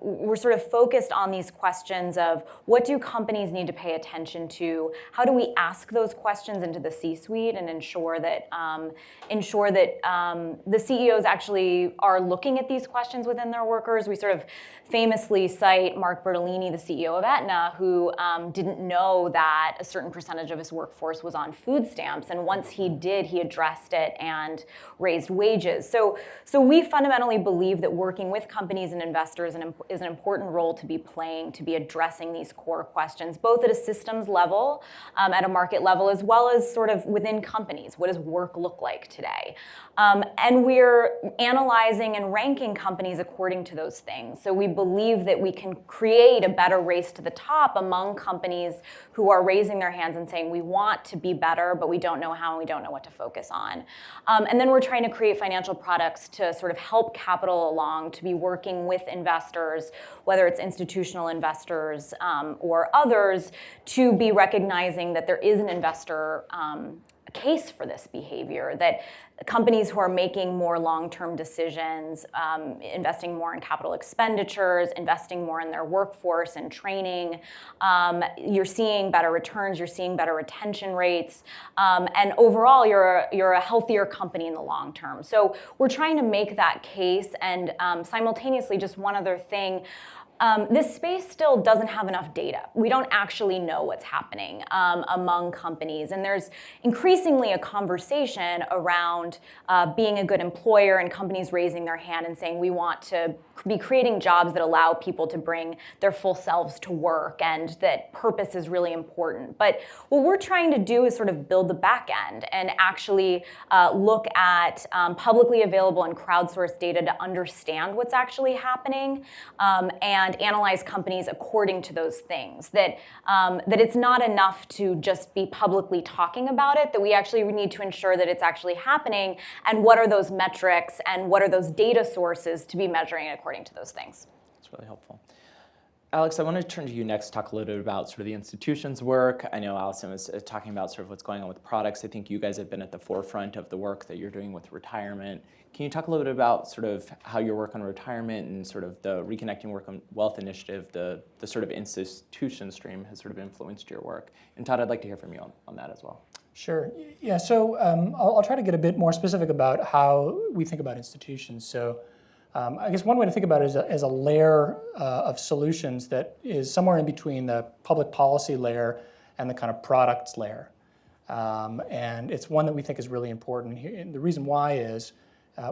[SPEAKER 6] we're sort of focused on these questions of what do companies need to pay attention to? How do we ask those questions into the C-suite and ensure that the CEOs actually are looking at these questions within their workers? We sort of famously cite Mark Bertolini, the CEO of Aetna, who didn't know that a certain percentage of his workforce was on food stamps, and once he did, he addressed it and raised wages. So we fundamentally believe that working with companies and investors is an important role to be playing, to be addressing these core questions, both at a systems level, at a market level, as well as sort of within companies. What does work look like today? And we're analyzing and ranking companies according to those things. So we believe that we can create a better race to the top among companies who are raising their hands and saying, we want to be better, but we don't know how and we don't know what to focus on. And then we're trying to create financial products to sort of help capital along, to be working with investors, whether it's institutional investors or others, to be recognizing that there is an investor case for this behavior, that companies who are making more long-term decisions, investing more in capital expenditures, investing more in their workforce and training, you're seeing better returns, you're seeing better retention rates, and overall you're a healthier company in the long term. So we're trying to make that case, and simultaneously, just one other thing, this space still doesn't have enough data. We don't actually know what's happening among companies. And there's increasingly a conversation around being a good employer and companies raising their hand and saying we want to be creating jobs that allow people to bring their full selves to work and that purpose is really important. But what we're trying to do is sort of build the back end and actually look at publicly available and crowdsourced data to understand what's actually happening and analyze companies according to those things. That it's not enough to just be publicly talking about it, that we actually need to ensure that it's actually happening, and what are those metrics and what are those data sources to be measuring it according to those things.
[SPEAKER 1] That's really helpful. Alex, I want to turn to you next to talk a little bit about sort of the institution's work. I know Alison was talking about sort of what's going on with products. I think you guys have been at the forefront of the work that you're doing with retirement. Can you talk a little bit about sort of how your work on retirement and sort of the Reconnecting Work on Wealth initiative, the sort of institution stream has sort of influenced your work? And Todd, I'd like to hear from you on that as well.
[SPEAKER 5] Sure. Yeah, so I'll try to get a bit more specific about how we think about institutions. So I guess one way to think about it is as a layer of solutions that is somewhere in between the public policy layer and the kind of products layer. And it's one that we think is really important. And the reason why is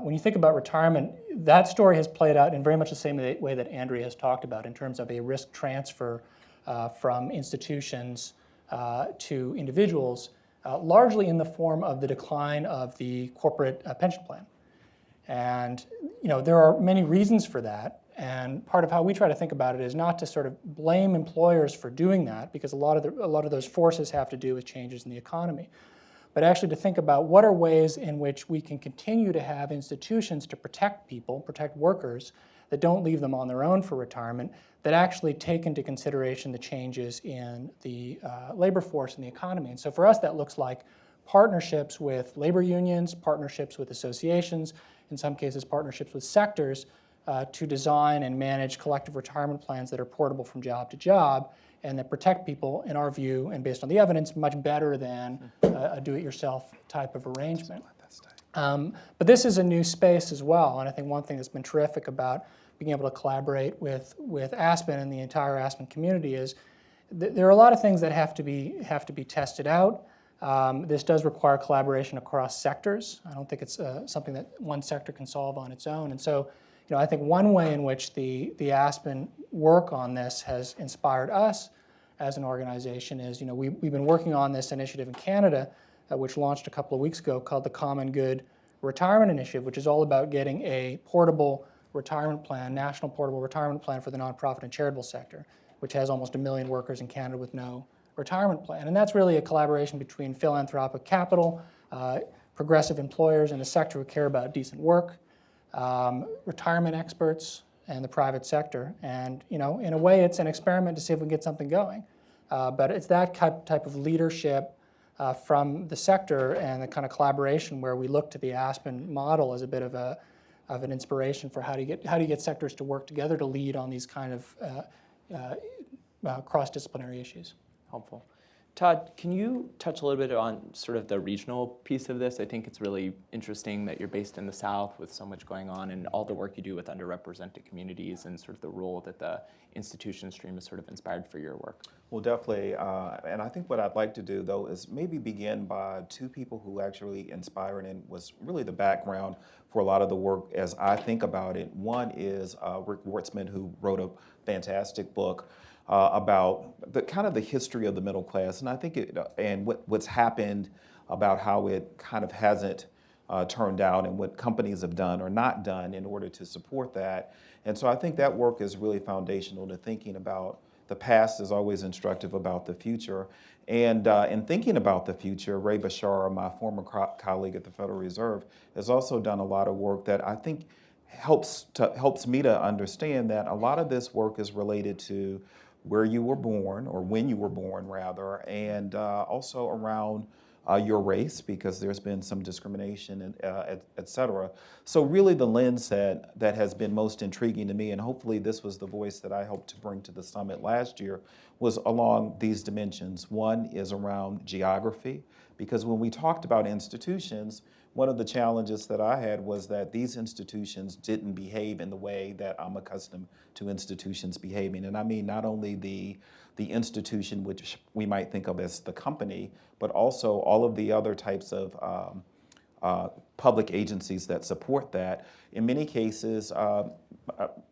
[SPEAKER 5] when you think about retirement, that story has played out in very much the same way that Andrea has talked about in terms of a risk transfer from institutions to individuals, largely in the form of the decline of the corporate pension plan. And there are many reasons for that, and part of how we try to think about it is not to sort of blame employers for doing that, because a lot of those forces have to do with changes in the economy, but actually to think about what are ways in which we can continue to have institutions to protect people, protect workers, that don't leave them on their own for retirement, that actually take into consideration the changes in the labor force and the economy. And so for us, that looks like partnerships with labor unions, partnerships with associations, in some cases partnerships with sectors to design and manage collective retirement plans that are portable from job to job and that protect people, in our view, and based on the evidence, much better than a do-it-yourself type of arrangement. But this is a new space as well, and I think one thing that's been terrific about being able to collaborate with Aspen and the entire Aspen community is there are a lot of things that have to be tested out. This does require collaboration across sectors. I don't think it's something that one sector can solve on its own. And so, I think one way in which the Aspen work on this has inspired us as an organization is, we've been working on this initiative in Canada, which launched a couple of weeks ago, called the Common Good Retirement Initiative, which is all about getting a portable retirement plan, national portable retirement plan for the nonprofit and charitable sector, which has almost 1 million workers in Canada with no retirement plan. And that's really a collaboration between philanthropic capital, progressive employers in the sector who care about decent work, retirement experts, and the private sector. And in a way, it's an experiment to see if we can get something going. But it's that type of leadership from the sector and the kind of collaboration where we look to the Aspen model as a bit of an inspiration for how do you get sectors to work together to lead on these kind of cross-disciplinary issues.
[SPEAKER 1] Helpful. Todd, can you touch a little bit on sort of the regional piece of this? I think it's really interesting that you're based in the South with so much going on and all the work you do with underrepresented communities and sort of the role that the institution stream is sort of inspired for your work.
[SPEAKER 7] Well, definitely. And I think what I'd like to do, though, is maybe begin by two people who actually inspired and was really the background for a lot of the work as I think about it. One is Rick Wartzman, who wrote a fantastic book about the kind of the history of the middle class, and I think what's happened about how it kind of hasn't turned out and what companies have done or not done in order to support that. And so I think that work is really foundational to thinking about the past is always instructive about the future. And in thinking about the future, Ray Bashar, my former colleague at the Federal Reserve, has also done a lot of work that I think helps me to understand that a lot of this work is related to where you were born, or when you were born, rather, and also around your race, because there's been some discrimination, and et cetera. So really the lens that has been most intriguing to me, and hopefully this was the voice that I hoped to bring to the summit last year, was along these dimensions. One is around geography, Because when we talked about institutions, one of the challenges that I had was that these institutions didn't behave in the way that I'm accustomed to institutions behaving. And I mean not only the institution, which we might think of as the company, but also all of the other types of public agencies that support that. In many cases,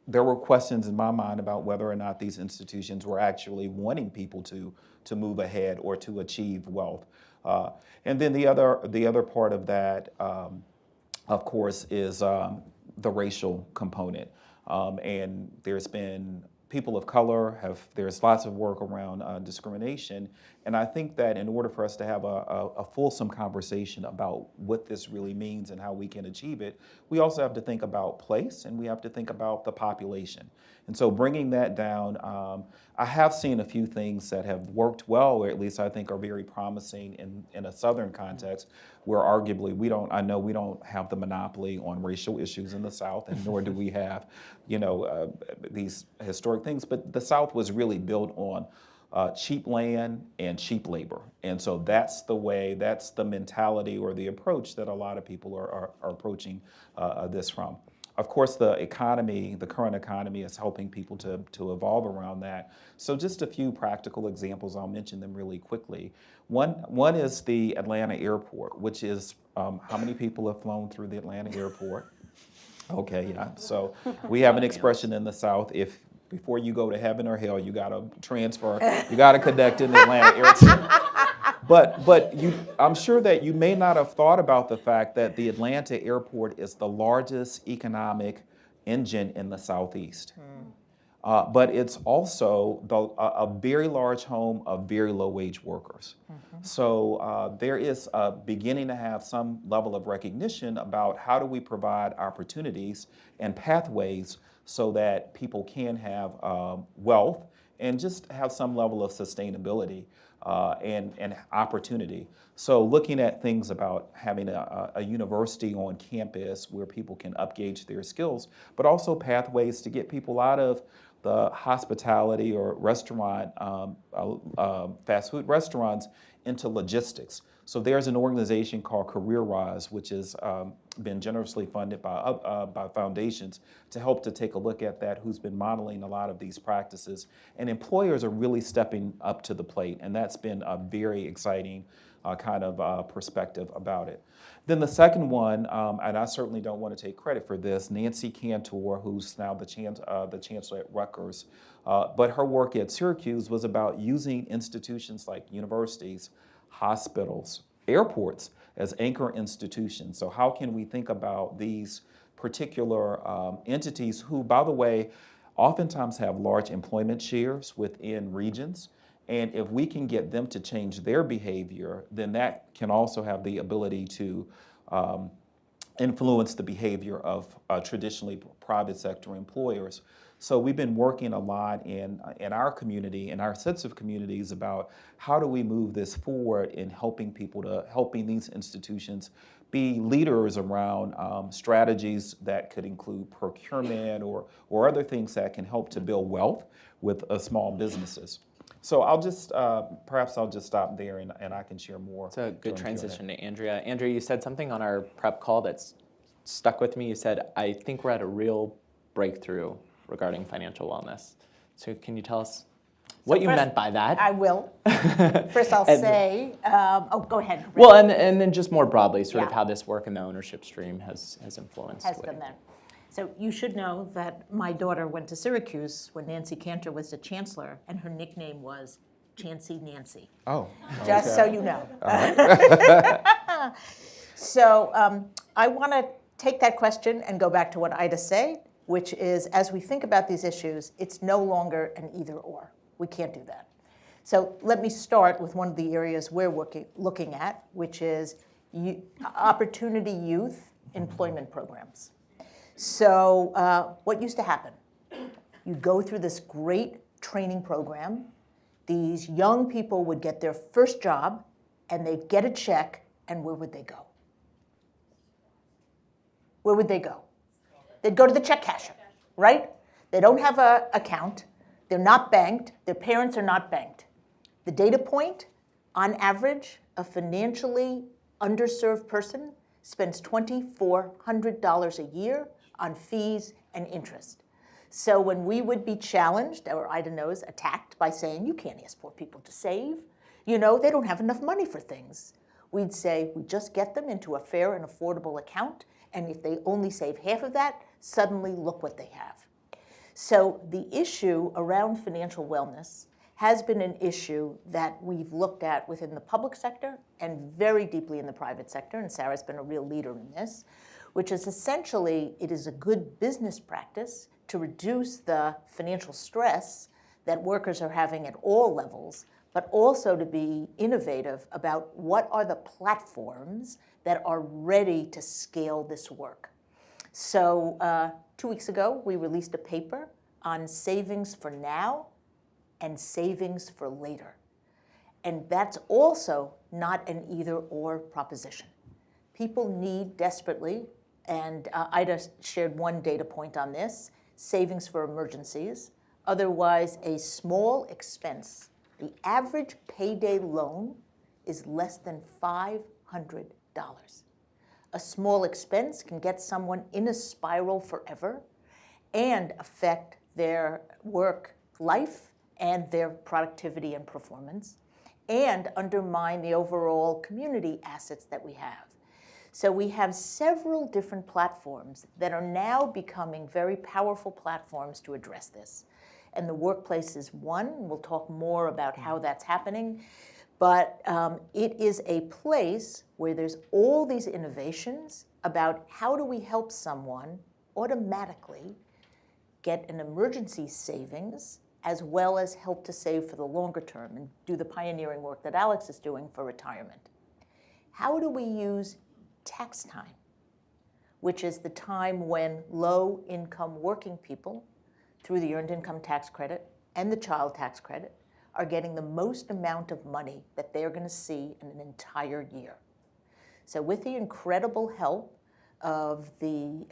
[SPEAKER 7] there were questions in my mind about whether or not these institutions were actually wanting people to move ahead or to achieve wealth. And then the other part of that, of course, is the racial component. And there's been people of color there's lots of work around discrimination. And I think that in order for us to have a fulsome conversation about what this really means and how we can achieve it, we also have to think about place and we have to think about the population. And so bringing that down, I have seen a few things that have worked well, or at least I think are very promising in a Southern context, where arguably I know we don't have the monopoly on racial issues in the South, and nor do we have, these historic things. But the South was really built on cheap land and cheap labor. And so that's the mentality or the approach that a lot of people are approaching this from. Of course, the current economy is helping people to evolve around that. So just a few practical examples, I'll mention them really quickly. One is the Atlanta airport, which is, how many people have flown through the Atlanta airport? Okay, yeah. So we have an expression in the South, before you go to heaven or hell, you gotta connect in the Atlanta airport. But I'm sure that you may not have thought about the fact that the Atlanta airport is the largest economic engine in the Southeast. But it's also a very large home of very low-wage workers. So there is beginning to have some level of recognition about how do we provide opportunities and pathways so that people can have wealth and just have some level of sustainability and opportunity. So looking at things about having a university on campus where people can upgauge their skills, but also pathways to get people out of the hospitality or restaurant, fast food restaurants into logistics. So there's an organization called Career Rise, which has been generously funded by foundations to help to take a look at that, who's been modeling a lot of these practices. And employers are really stepping up to the plate, and that's been a very exciting kind of perspective about it. Then the second one, and I certainly don't want to take credit for this, Nancy Cantor, who's now the chancellor at Rutgers, but her work at Syracuse was about using institutions like universities, hospitals, airports as anchor institutions. So how can we think about these particular entities who, by the way, oftentimes have large employment shares within regions? And if we can get them to change their behavior, then that can also have the ability to influence the behavior of traditionally private sector employers. So we've been working a lot in our community, in our sets of communities, about how do we move this forward in helping these institutions be leaders around strategies that could include procurement or other things that can help to build wealth with small businesses. So perhaps I'll just stop there and I can share more.
[SPEAKER 1] It's a good transition to Andrea. Andrea, you said something on our prep call that's stuck with me. You said, I think we're at a real breakthrough regarding financial wellness. So can you tell us what you meant by that?
[SPEAKER 8] I will. First I'll say, go ahead. Rhett.
[SPEAKER 1] Well, and then just more broadly, sort of how this work in the ownership stream has influenced.
[SPEAKER 8] Has been there. So you should know that my daughter went to Syracuse when Nancy Cantor was the chancellor, and her nickname was Chancy Nancy.
[SPEAKER 7] Oh,
[SPEAKER 8] just so you know. So I want to take that question and go back to what Ida said, which is, as we think about these issues, it's no longer an either or. We can't do that. So let me start with one of the areas we're looking at, which is opportunity youth employment programs. So what used to happen? You go through this great training program. These young people would get their first job, and they'd get a check, and where would they go? Where would they go? They'd go to the check casher, right? They don't have an account. They're not banked. Their parents are not banked. The data point, On average, a financially underserved person spends $2,400 a year on fees and interest. So when we would be challenged, or Ida knows, attacked by saying, you can't ask poor people to save, you know, they don't have enough money for things. We'd say, we just get them into a fair and affordable account, and if they only save half of that, suddenly look what they have. So the issue around financial wellness has been an issue that we've looked at within the public sector and very deeply in the private sector, and Sarah's been a real leader in this, which is essentially, it is a good business practice to reduce the financial stress that workers are having at all levels, but also to be innovative about what are the platforms that are ready to scale this work. So 2 weeks ago, we released a paper on savings for now and savings for later. And that's also not an either-or proposition. People need desperately, and Ida shared one data point on this, savings for emergencies. Otherwise, a small expense, the average payday loan is less than $500. A small expense can get someone in a spiral forever and affect their work life and their productivity and performance, and undermine the overall community assets that we have. So we have several different platforms that are now becoming very powerful platforms to address this. And the workplace is one. We'll talk more about how that's happening. But it is a place where there's all these innovations about how do we help someone automatically get an emergency savings as well as help to save for the longer term and do the pioneering work that Alex is doing for retirement. How do we use tax time, which is the time when low-income working people, through the Earned Income Tax Credit and the Child Tax Credit, are getting the most amount of money that they're going to see in an entire year? So with the incredible help of the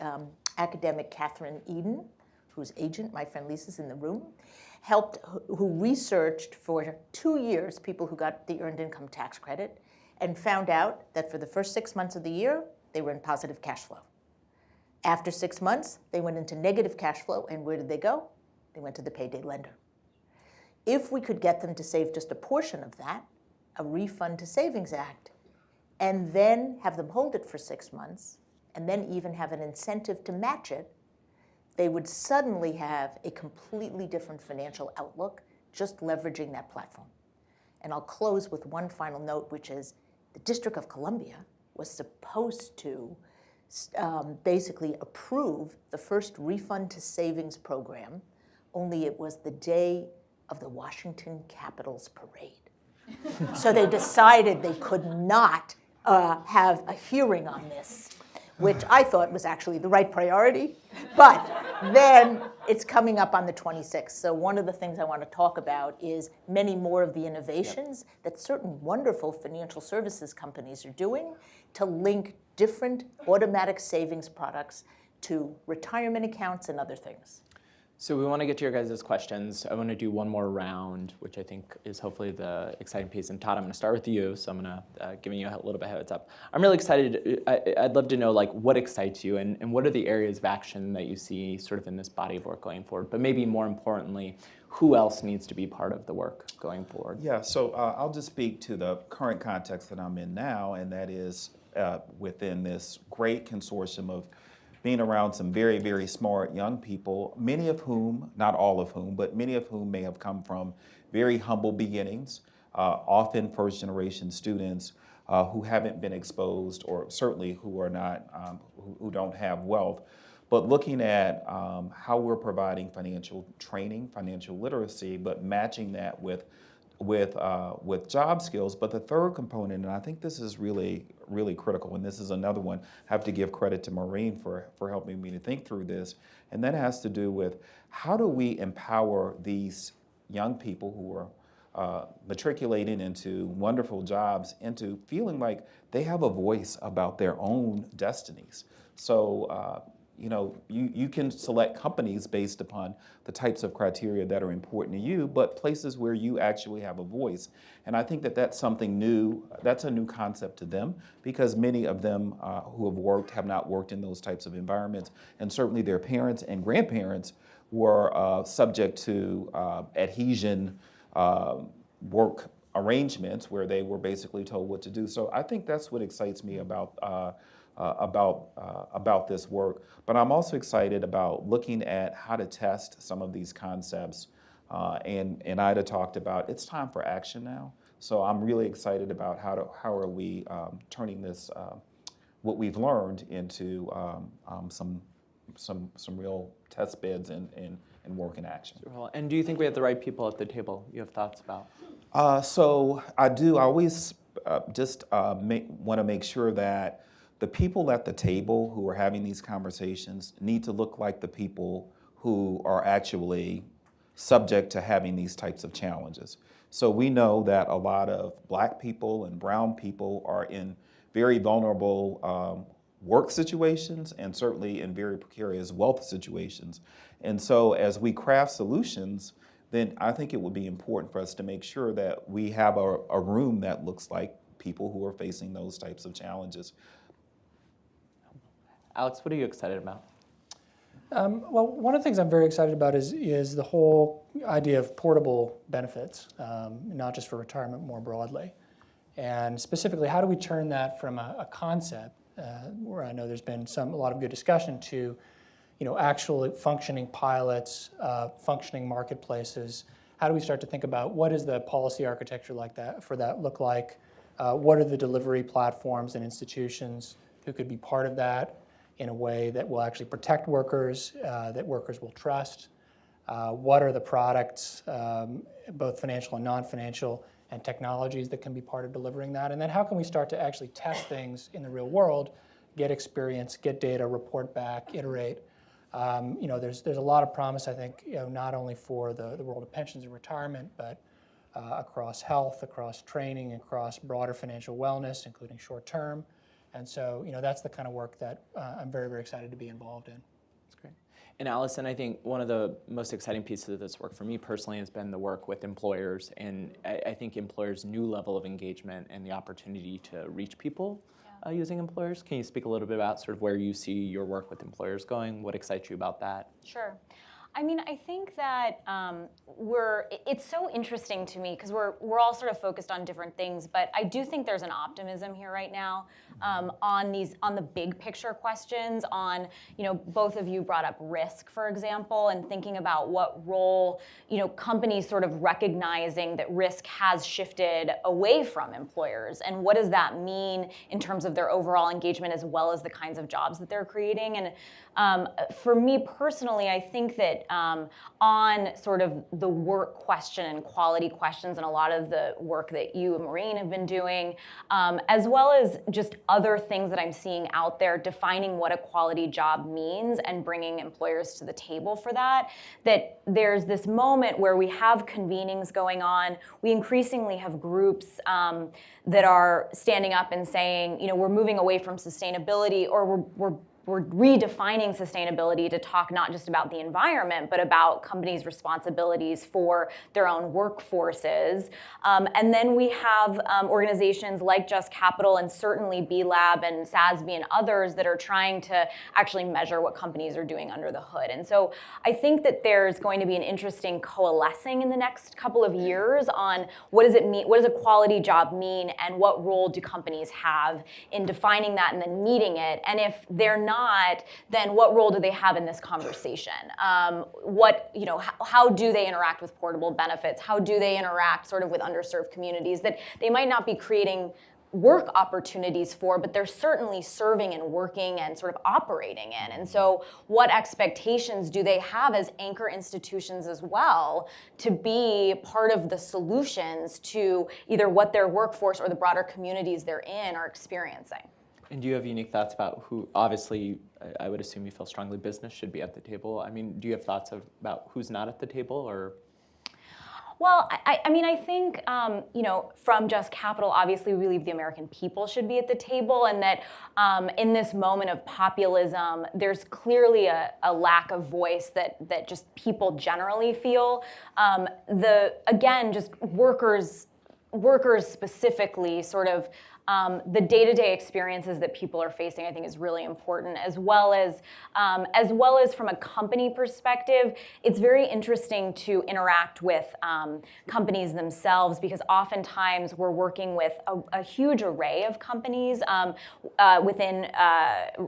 [SPEAKER 8] academic Catherine Eden, whose agent, my friend Lisa's in the room, who researched for 2 years people who got the Earned Income Tax Credit and found out that for the first 6 months of the year, they were in positive cash flow. After 6 months, they went into negative cash flow, and where did they go? They went to the payday lender. If we could get them to save just a portion of that, a refund to Savings Act, and then have them hold it for 6 months, and then even have an incentive to match it, they would suddenly have a completely different financial outlook just leveraging that platform. And I'll close with one final note, which is the District of Columbia was supposed to basically approve the first refund to savings program, only it was the day of the Washington Capitol's parade. So they decided they could not have a hearing on this, which I thought was actually the right priority. But then it's coming up on the 26th. So one of the things I want to talk about is many more of the innovations that certain wonderful financial services companies are doing to link different automatic savings products to retirement accounts and other things.
[SPEAKER 1] So we want to get to your guys' questions. I want to do one more round, which I think is hopefully the exciting piece. And Todd, I'm going to start with you, so I'm going to giving you a little bit of heads up. I'm really excited. I'd love to know like what excites you and what are the areas of action that you see sort of in this body of work going forward. But maybe more importantly, who else needs to be part of the work going forward?
[SPEAKER 7] Yeah, so I'll just speak to the current context that I'm in now, and that is within this great consortium of being around some very, very smart young people, many of whom, not all of whom, but many of whom may have come from very humble beginnings, often first-generation students who haven't been exposed, or certainly who are not, who don't have wealth. But looking at how we're providing financial training, financial literacy, but matching that with job skills. But the third component, and I think this is really, really critical, and this is another one, I have to give credit to Maureen for helping me to think through this, and that has to do with how do we empower these young people who are matriculating into wonderful jobs into feeling like they have a voice about their own destinies. So you can select companies based upon the types of criteria that are important to you, but places where you actually have a voice. And I think that that's something new. That's a new concept to them, because many of them who have not worked in those types of environments, and certainly their parents and grandparents were subject to adhesion work arrangements where they were basically told what to do. So I think that's what excites me about this work. But I'm also excited about looking at how to test some of these concepts. And Ida talked about it's time for action now. So I'm really excited about how are we turning this what we've learned into some real test beds and work in action.
[SPEAKER 1] Well, and do you think we have the right people at the table? You have thoughts about?
[SPEAKER 7] So I do. I always want to make sure that the people at the table who are having these conversations need to look like the people who are actually subject to having these types of challenges. So we know that a lot of Black people and brown people are in very vulnerable work situations, and certainly in very precarious wealth situations. And so as we craft solutions, then I think it would be important for us to make sure that we have a room that looks like people who are facing those types of challenges.
[SPEAKER 1] Alex, what are you excited about?
[SPEAKER 5] Well, one of the things I'm very excited about is the whole idea of portable benefits, not just for retirement, more broadly. And specifically, how do we turn that from a concept, where I know there's been a lot of good discussion, to actually functioning pilots, functioning marketplaces? How do we start to think about what is the policy architecture for that look like? What are the delivery platforms and institutions who could be part of that in a way that will actually protect workers, that workers will trust? What are the products, both financial and non-financial, and technologies that can be part of delivering that? And then how can we start to actually test things in the real world, get experience, get data, report back, iterate? There's a lot of promise, I think, not only for the world of pensions and retirement, but across health, across training, across broader financial wellness, including short-term. And so, that's the kind of work that I'm very, very excited to be involved in.
[SPEAKER 1] That's great. And Alison, I think one of the most exciting pieces of this work for me personally has been the work with employers. And I think employers' new level of engagement and the opportunity to reach people using employers. Can you speak a little bit about sort of where you see your work with employers going? What excites you about that?
[SPEAKER 6] Sure. I mean, I think that it's so interesting to me because we're all sort of focused on different things, but I do think there's an optimism here right now on the big picture questions. On, both of you brought up risk, for example, and thinking about what role, companies sort of recognizing that risk has shifted away from employers, and what does that mean in terms of their overall engagement as well as the kinds of jobs that they're creating. And for me personally, I think that on sort of the work question and quality questions and a lot of the work that you and Maureen have been doing, as well as just other things that I'm seeing out there defining what a quality job means and bringing employers to the table for that there's this moment where we have convenings going on. We increasingly have groups that are standing up and saying, we're moving away from sustainability, or we're redefining sustainability to talk not just about the environment, but about companies' responsibilities for their own workforces. And then we have organizations like Just Capital and certainly B-Lab and SASB and others that are trying to actually measure what companies are doing under the hood. And so I think that there's going to be an interesting coalescing in the next couple of years on what does it mean, what does a quality job mean, and what role do companies have in defining that and then meeting it. And if they're not, then what role do they have in this conversation? How do they interact with portable benefits? How do they interact sort of with underserved communities that they might not be creating work opportunities for, but they're certainly serving and working and sort of operating in? And so what expectations do they have as anchor institutions as well to be part of the solutions to either what their workforce or the broader communities they're in are experiencing?
[SPEAKER 1] And do you have unique thoughts about who, obviously, I would assume you feel strongly business should be at the table. I mean, do you have thoughts about who's not at the table, or?
[SPEAKER 6] Well, I mean, I think, from Just Capital, obviously we believe the American people should be at the table, and that in this moment of populism, there's clearly a lack of voice that just people generally feel. Again, just workers specifically, sort of the day-to-day experiences that people are facing, I think, is really important, as well as from a company perspective. It's very interesting to interact with companies themselves, because oftentimes we're working with a huge array of companies within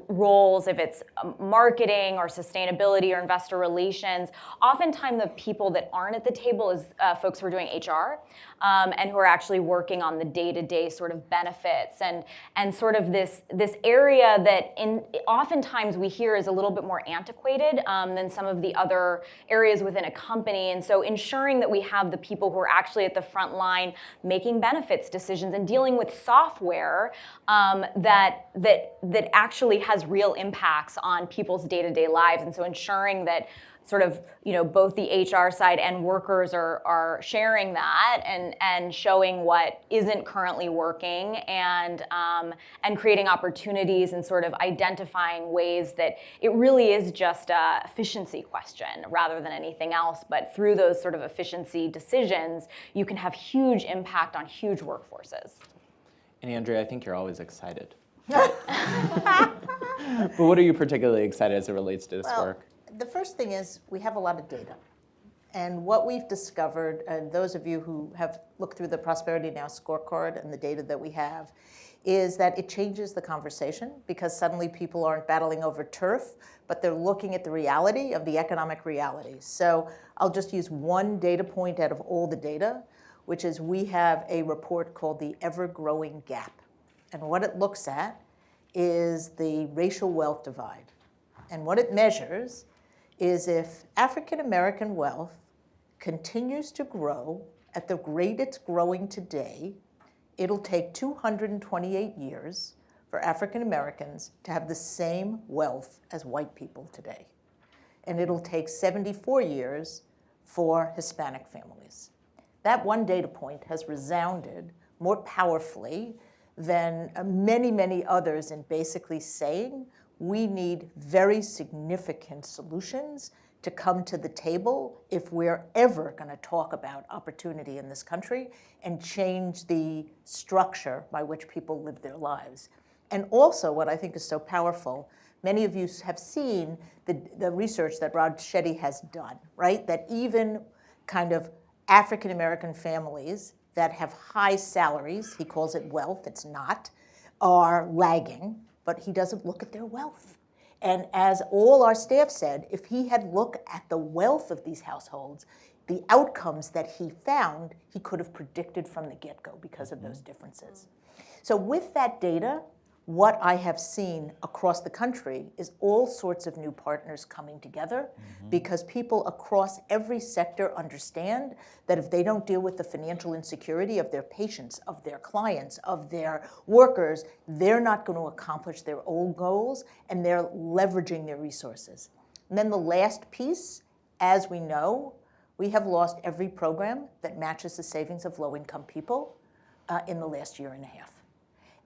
[SPEAKER 6] roles, if it's marketing or sustainability or investor relations. Oftentimes the people that aren't at the table is folks who are doing HR and who are actually working on the day-to-day sort of benefits and sort of this area that oftentimes we hear is a little bit more antiquated than some of the other areas within a company. And so ensuring that we have the people who are actually at the front line making benefits decisions and dealing with software that actually has real impacts on people's day-to-day lives. And so ensuring that sort of, both the HR side and workers are sharing that and showing what isn't currently working and creating opportunities and sort of identifying ways that it really is just a efficiency question rather than anything else. But through those sort of efficiency decisions, you can have huge impact on huge workforces.
[SPEAKER 1] And Andrea, I think you're always excited. But what are you particularly excited as it relates to this work?
[SPEAKER 8] The first thing is we have a lot of data. And what we've discovered, and those of you who have looked through the Prosperity Now scorecard and the data that we have, is that it changes the conversation, because suddenly people aren't battling over turf, but they're looking at the reality of the economic reality. So I'll just use one data point out of all the data, which is we have a report called the Ever-Growing Gap. And what it looks at is the racial wealth divide. And what it measures is if African American wealth continues to grow at the rate it's growing today, it'll take 228 years for African Americans to have the same wealth as white people today. And it'll take 74 years for Hispanic families. That one data point has resounded more powerfully than many, many others in basically saying we need very significant solutions to come to the table if we're ever going to talk about opportunity in this country and change the structure by which people live their lives. And also, what I think is so powerful, many of you have seen the research that Rod Shetty has done, right? That even kind of African American families that have high salaries, he calls it wealth, it's not, are lagging, but he doesn't look at their wealth. And as all our staff said, if he had looked at the wealth of these households, the outcomes that he found, he could have predicted from the get-go because of those differences. So with that data, what I have seen across the country is all sorts of new partners coming together because people across every sector understand that if they don't deal with the financial insecurity of their patients, of their clients, of their workers, they're not going to accomplish their own goals, and they're leveraging their resources. And then the last piece, as we know, we have lost every program that matches the savings of low-income people in the last year and a half.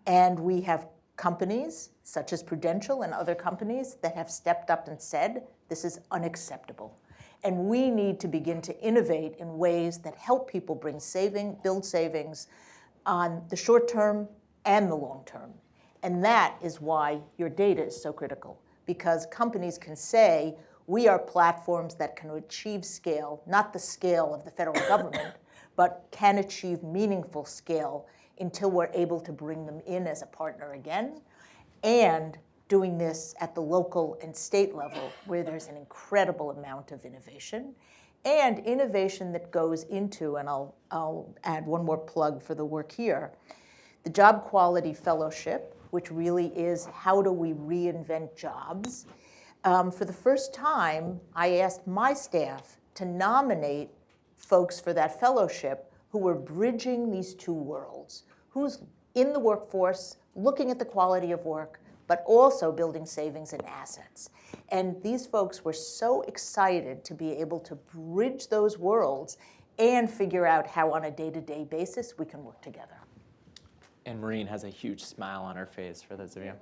[SPEAKER 8] And we have companies, such as Prudential and other companies, that have stepped up and said, this is unacceptable. And we need to begin to innovate in ways that help people build savings on the short term and the long term. And that is why your data is so critical, because companies can say, we are platforms that can achieve scale, not the scale of the federal government, but can achieve meaningful scale until we're able to bring them in as a partner again, and doing this at the local and state level where there's an incredible amount of innovation, and innovation that goes into, and I'll add one more plug for the work here, the Job Quality Fellowship, which really is how do we reinvent jobs. For the first time, I asked my staff to nominate folks for that fellowship who were bridging these two worlds, who's in the workforce, looking at the quality of work, but also building savings and assets. And these folks were so excited to be able to bridge those worlds and figure out how on a day-to-day basis we can work together.
[SPEAKER 1] And Maureen has a huge smile on her face, for those of you.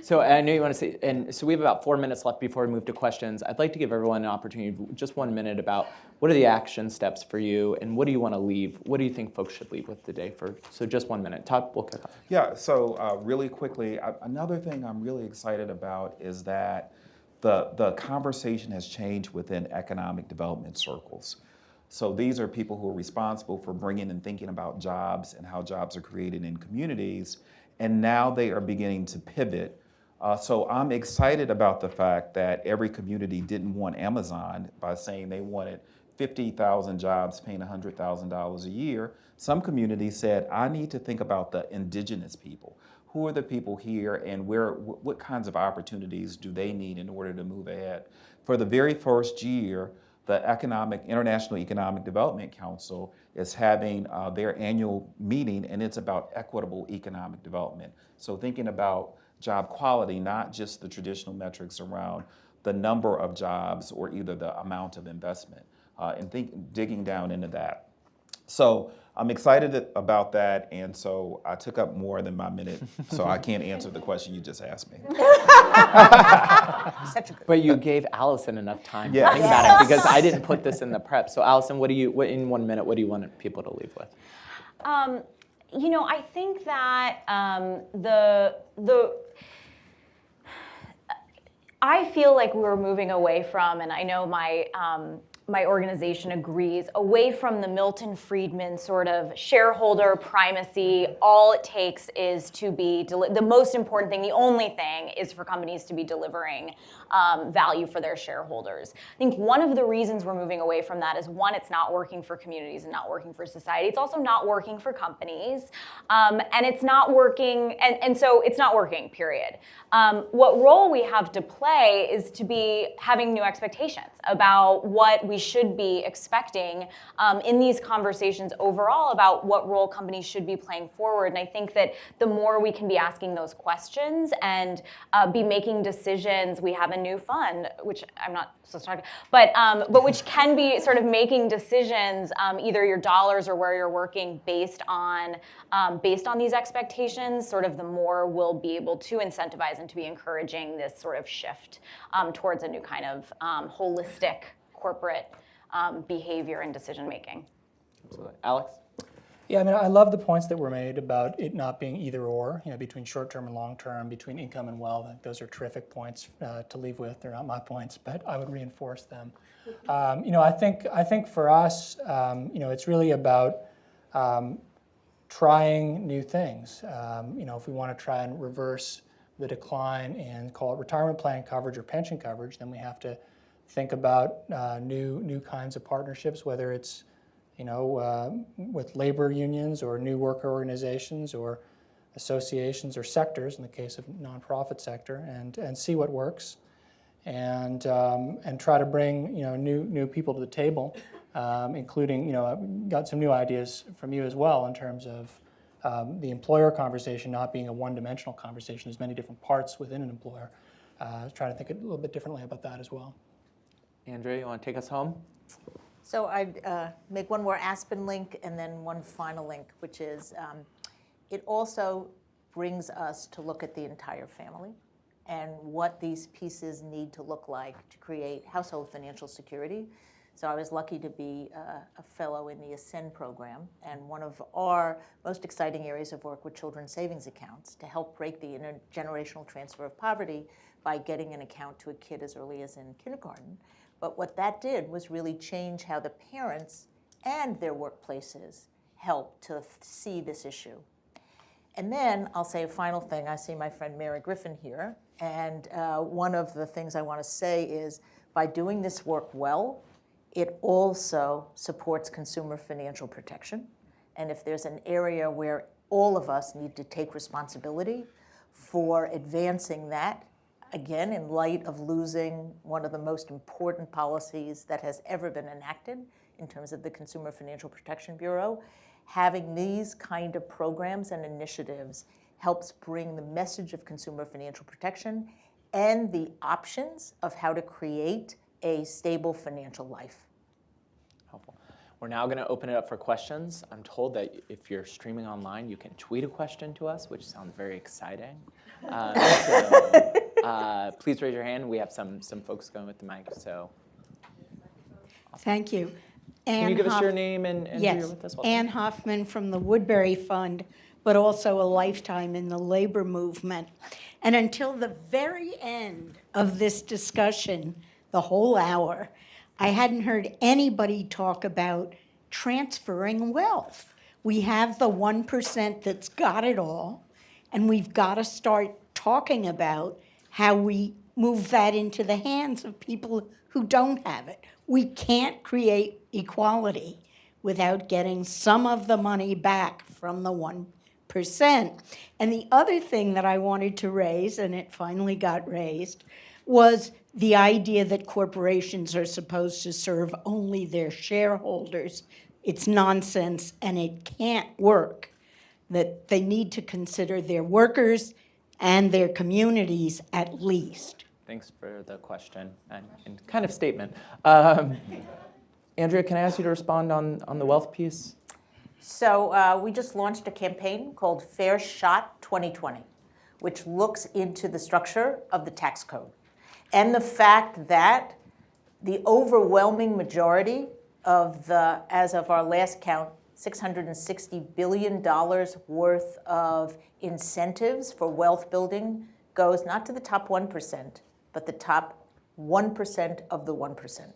[SPEAKER 1] So I know you want to say, and so we have about 4 minutes left before we move to questions. I'd like to give everyone an opportunity, just 1 minute, about what are the action steps for you, and what do you want to leave? What do you think folks should leave with today? So just 1 minute. Todd, we'll kick off.
[SPEAKER 7] Yeah, so really quickly, another thing I'm really excited about is that the conversation has changed within economic development circles. So these are people who are responsible for bringing and thinking about jobs and how jobs are created in communities, and now they are beginning to pivot. So I'm excited about the fact that every community didn't want Amazon by saying they wanted 50,000 jobs paying $100,000 a year. Some communities said, I need to think about the indigenous people. Who are the people here, and what kinds of opportunities do they need in order to move ahead? For the very first year, the International Economic Development Council is having their annual meeting, and it's about equitable economic development. So thinking about job quality, not just the traditional metrics around the number of jobs or either the amount of investment, and digging down into that. So I'm excited about that, and so I took up more than my minute, so I can't answer the question you just asked me.
[SPEAKER 1] But you gave Alison enough time
[SPEAKER 7] Yeah.
[SPEAKER 1] to think about it, because I didn't put this in the prep. So Alison, in 1 minute, what do you want people to leave with?
[SPEAKER 6] I think that I feel like we're moving away from, and I know my organization agrees, away from the Milton Friedman sort of shareholder primacy. All it takes is to be, the most important thing, the only thing is for companies to be delivering value for their shareholders. I think one of the reasons we're moving away from that is, one, it's not working for communities and not working for society. It's also not working for companies. And it's not working, and so it's not working, period. What role we have to play is to be having new expectations about what we should be expecting in these conversations overall about what role companies should be playing forward. And I think that the more we can be asking those questions and be making decisions, we have a new fund, which I'm not supposed to talk about, but which can be sort of making decisions, either your dollars or where you're working based on these expectations, sort of the more we'll be able to incentivize and to be encouraging this sort of shift towards a new kind of holistic corporate behavior and decision making.
[SPEAKER 1] Absolutely. Alex?
[SPEAKER 5] Yeah, I mean, I love the points that were made about it not being either or, between short-term and long-term, between income and wealth. I think those are terrific points to leave with. They're not my points, but I would reinforce them. I think for us, it's really about trying new things. If we want to try and reverse the decline and call it retirement plan coverage or pension coverage, then we have to think about new kinds of partnerships, whether it's with labor unions or new worker organizations or associations or sectors, in the case of nonprofit sector, and see what works, and try to bring new people to the table, including got some new ideas from you as well in terms of the employer conversation not being a one-dimensional conversation. There's many different parts within an employer. Trying to think a little bit differently about that as well.
[SPEAKER 1] Andrea, you want to take us home?
[SPEAKER 8] So I'd make one more Aspen link and then one final link, which is it also brings us to look at the entire family and what these pieces need to look like to create household financial security. So I was lucky to be a fellow in the Ascend program, and one of our most exciting areas of work were children's savings accounts to help break the intergenerational transfer of poverty by getting an account to a kid as early as in kindergarten. But what that did was really change how the parents and their workplaces help to see this issue. And then I'll say a final thing. I see my friend Mary Griffin here, and one of the things I want to say is by doing this work well, it also supports consumer financial protection. And if there's an area where all of us need to take responsibility for advancing that, again, in light of losing one of the most important policies that has ever been enacted in terms of the Consumer Financial Protection Bureau, having these kind of programs and initiatives helps bring the message of consumer financial protection and the options of how to create a stable financial life.
[SPEAKER 1] Helpful. We're now going to open it up for questions. I'm told that if you're streaming online, you can tweet a question to us, which sounds very exciting. Please raise your hand. We have some folks going with the mic. So,
[SPEAKER 9] Thank you.
[SPEAKER 1] can you give us your name and who you're
[SPEAKER 9] Yes,
[SPEAKER 1] with as well?
[SPEAKER 9] Ann Hoffman from the Woodbury Fund, but also a lifetime in the labor movement. And until the very end of this discussion, the whole hour, I hadn't heard anybody talk about transferring wealth. We have the 1% that's got it all, and we've got to start talking about how we move that into the hands of people who don't have it. We can't create equality without getting some of the money back from the 1%. And the other thing that I wanted to raise, and it finally got raised, was the idea that corporations are supposed to serve only their shareholders. It's nonsense, and it can't work. That they need to consider their workers and their communities at least.
[SPEAKER 1] Thanks for the question and kind of statement. Andrea, can I ask you to respond on the wealth piece?
[SPEAKER 8] So we just launched a campaign called Fair Shot 2020, which looks into the structure of the tax code and the fact that the overwhelming majority of the, as of our last count, $660 billion worth of incentives for wealth building goes not to the top 1%, but the top 1% of the 1%.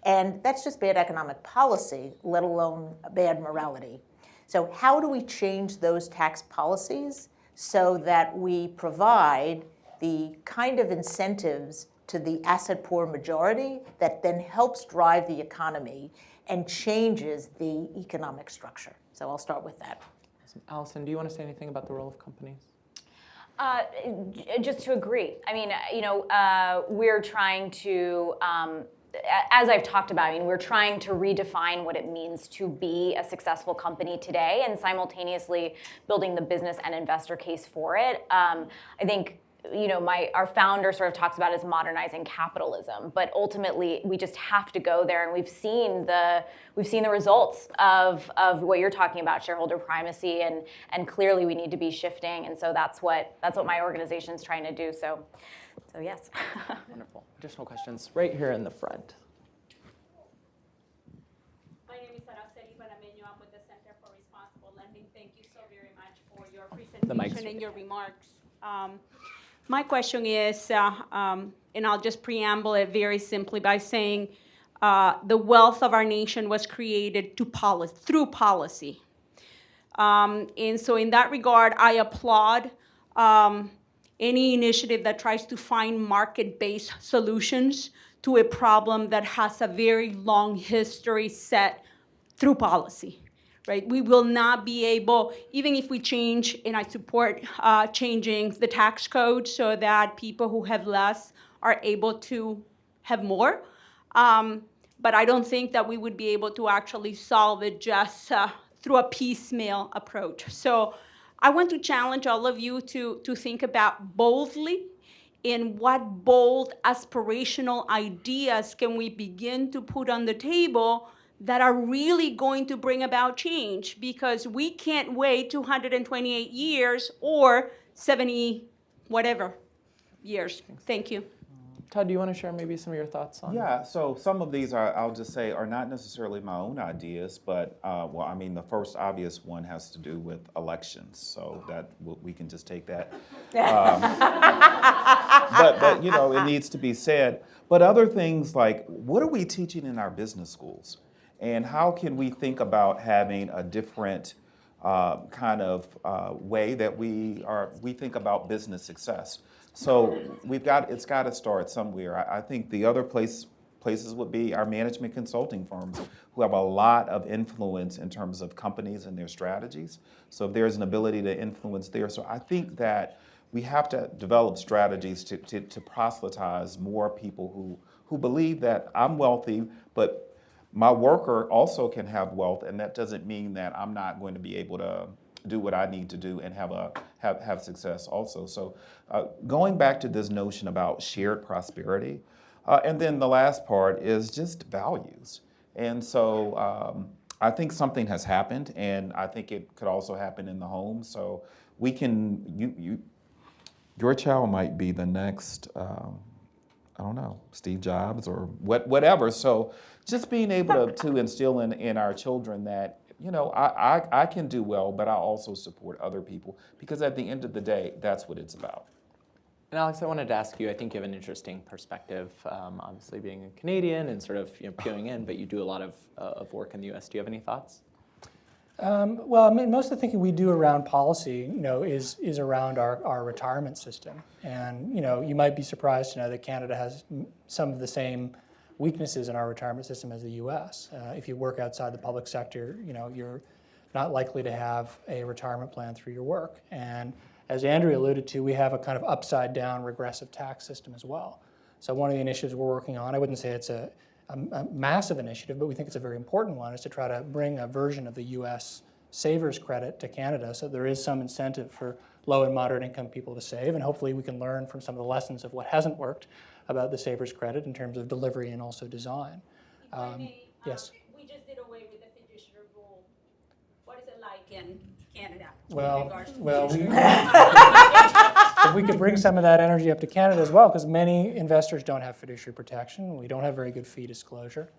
[SPEAKER 8] And that's just bad economic policy, let alone bad morality. So how do we change those tax policies so that we provide the kind of incentives to the asset poor majority that then helps drive the economy and changes the economic structure? So I'll start with that.
[SPEAKER 1] Alison, do you want to say anything about the role of companies?
[SPEAKER 6] Just to agree. I mean, we're trying to, as I've talked about, I mean, we're trying to redefine what it means to be a successful company today and simultaneously building the business and investor case for it. I think, our founder sort of talks about it as modernizing capitalism, but ultimately we just have to go there, and we've seen the results of what you're talking about, shareholder primacy, and clearly we need to be shifting, and so that's what my organization is trying to do. So yes.
[SPEAKER 1] Wonderful. Additional questions right here in the front.
[SPEAKER 10] My name is Araceli Barameño. I'm with the Center for Responsible Lending. Thank you so very much for your presentation and your remarks. My question is, and I'll just preamble it very simply by saying the wealth of our nation was created through policy. And so in that regard, I applaud any initiative that tries to find market-based solutions to a problem that has a very long history set through policy. Right? We will not be able, even if we change, and I support changing the tax code so that people who have less are able to have more. But I don't think that we would be able to actually solve it just through a piecemeal approach. So I want to challenge all of you to think about boldly in what bold aspirational ideas can we begin to put on the table that are really going to bring about change, because we can't wait 228 years or 70 whatever years. Thank you.
[SPEAKER 1] Todd, do you want to share maybe some of your thoughts on?
[SPEAKER 7] Yeah, so some of these I'll just say are not necessarily my own ideas, but the first obvious one has to do with elections, so that we can just take that. But it needs to be said. But other things like, what are we teaching in our business schools? And how can we think about having a different kind of way that we think about business success? So it's got to start somewhere. I think the other places would be our management consulting firms, who have a lot of influence in terms of companies and their strategies. So if there's an ability to influence there. So I think that we have to develop strategies to proselytize more people who believe that I'm wealthy, but my worker also can have wealth, and that doesn't mean that I'm not going to be able to do what I need to do and have success also. So going back to this notion about shared prosperity, and then the last part is just values. And so I think something has happened, and I think it could also happen in the home. So we can, your child might be the next, I don't know, Steve Jobs or whatever. So just being able to instill in our children that, you know, I can do well, but I also support other people, because at the end of the day, that's what it's about.
[SPEAKER 1] And Alex, I wanted to ask you, I think you have an interesting perspective, obviously being a Canadian and sort of peering in, but you do a lot of work in the US. Do you have any thoughts?
[SPEAKER 5] Well, I mean, most of the thinking we do around policy, is around our retirement system. And, you might be surprised to know that Canada has some of the same weaknesses in our retirement system as the US. If you work outside the public sector, you're not likely to have a retirement plan through your work. And as Andrea alluded to, we have a kind of upside down regressive tax system as well. So one of the initiatives we're working on, I wouldn't say it's a massive initiative, but we think it's a very important one, is to try to bring a version of the US savers credit to Canada, so there is some incentive for low and moderate income people to save, and hopefully we can learn from some of the lessons of what hasn't worked about the savers credit in terms of delivery and also design. Yes?
[SPEAKER 10] We just did away with the fiduciary rule. What is it like in Canada?
[SPEAKER 5] Well, if we could bring some of that energy up to Canada as well, because many investors don't have fiduciary protection. We don't have very good fee disclosure.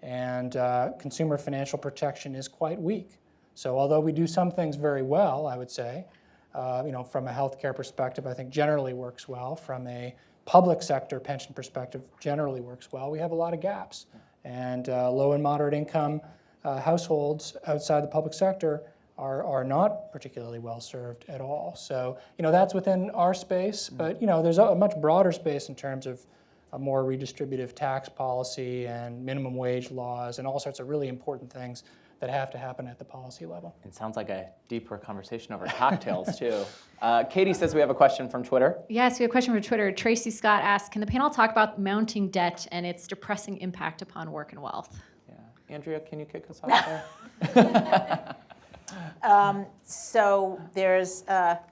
[SPEAKER 5] And consumer financial protection is quite weak. So although we do some things very well, I would say, from a healthcare perspective, I think generally works well. From a public sector pension perspective, generally works well. We have a lot of gaps. And low and moderate income households outside the public sector are not particularly well served at all. So, that's within our space, but, there's a much broader space in terms of a more redistributive tax policy and minimum wage laws and all sorts of really important things that have to happen at the policy level.
[SPEAKER 1] It sounds like a deeper conversation over cocktails, too. Katie says we have a question from Twitter.
[SPEAKER 11] Yes, we have a question from Twitter. Tracy Scott asks, can the panel talk about mounting debt and its depressing impact upon work and wealth?
[SPEAKER 1] Yeah. Andrea, can you kick us off there?
[SPEAKER 8] So there's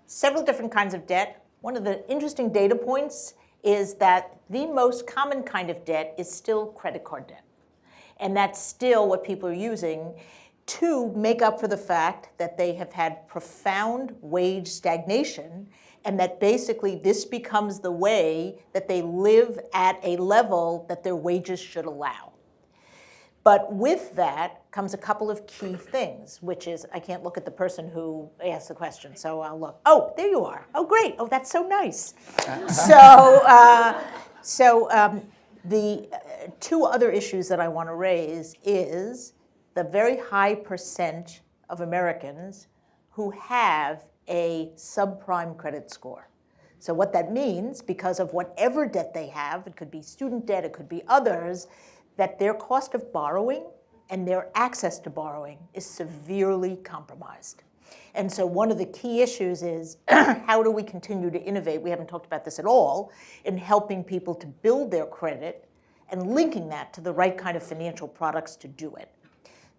[SPEAKER 8] several different kinds of debt. One of the interesting data points is that the most common kind of debt is still credit card debt. And that's still what people are using to make up for the fact that they have had profound wage stagnation, and that basically this becomes the way that they live at a level that their wages should allow. But with that comes a couple of key things, which is, I can't look at the person who asked the question, so I'll look. Oh, there you are. Oh, great. Oh, that's so nice. The two other issues that I want to raise is the very high percent of Americans who have a subprime credit score. So what that means, because of whatever debt they have, it could be student debt, it could be others, that their cost of borrowing and their access to borrowing is severely compromised. And so one of the key issues is how do we continue to innovate, we haven't talked about this at all, in helping people to build their credit and linking that to the right kind of financial products to do it.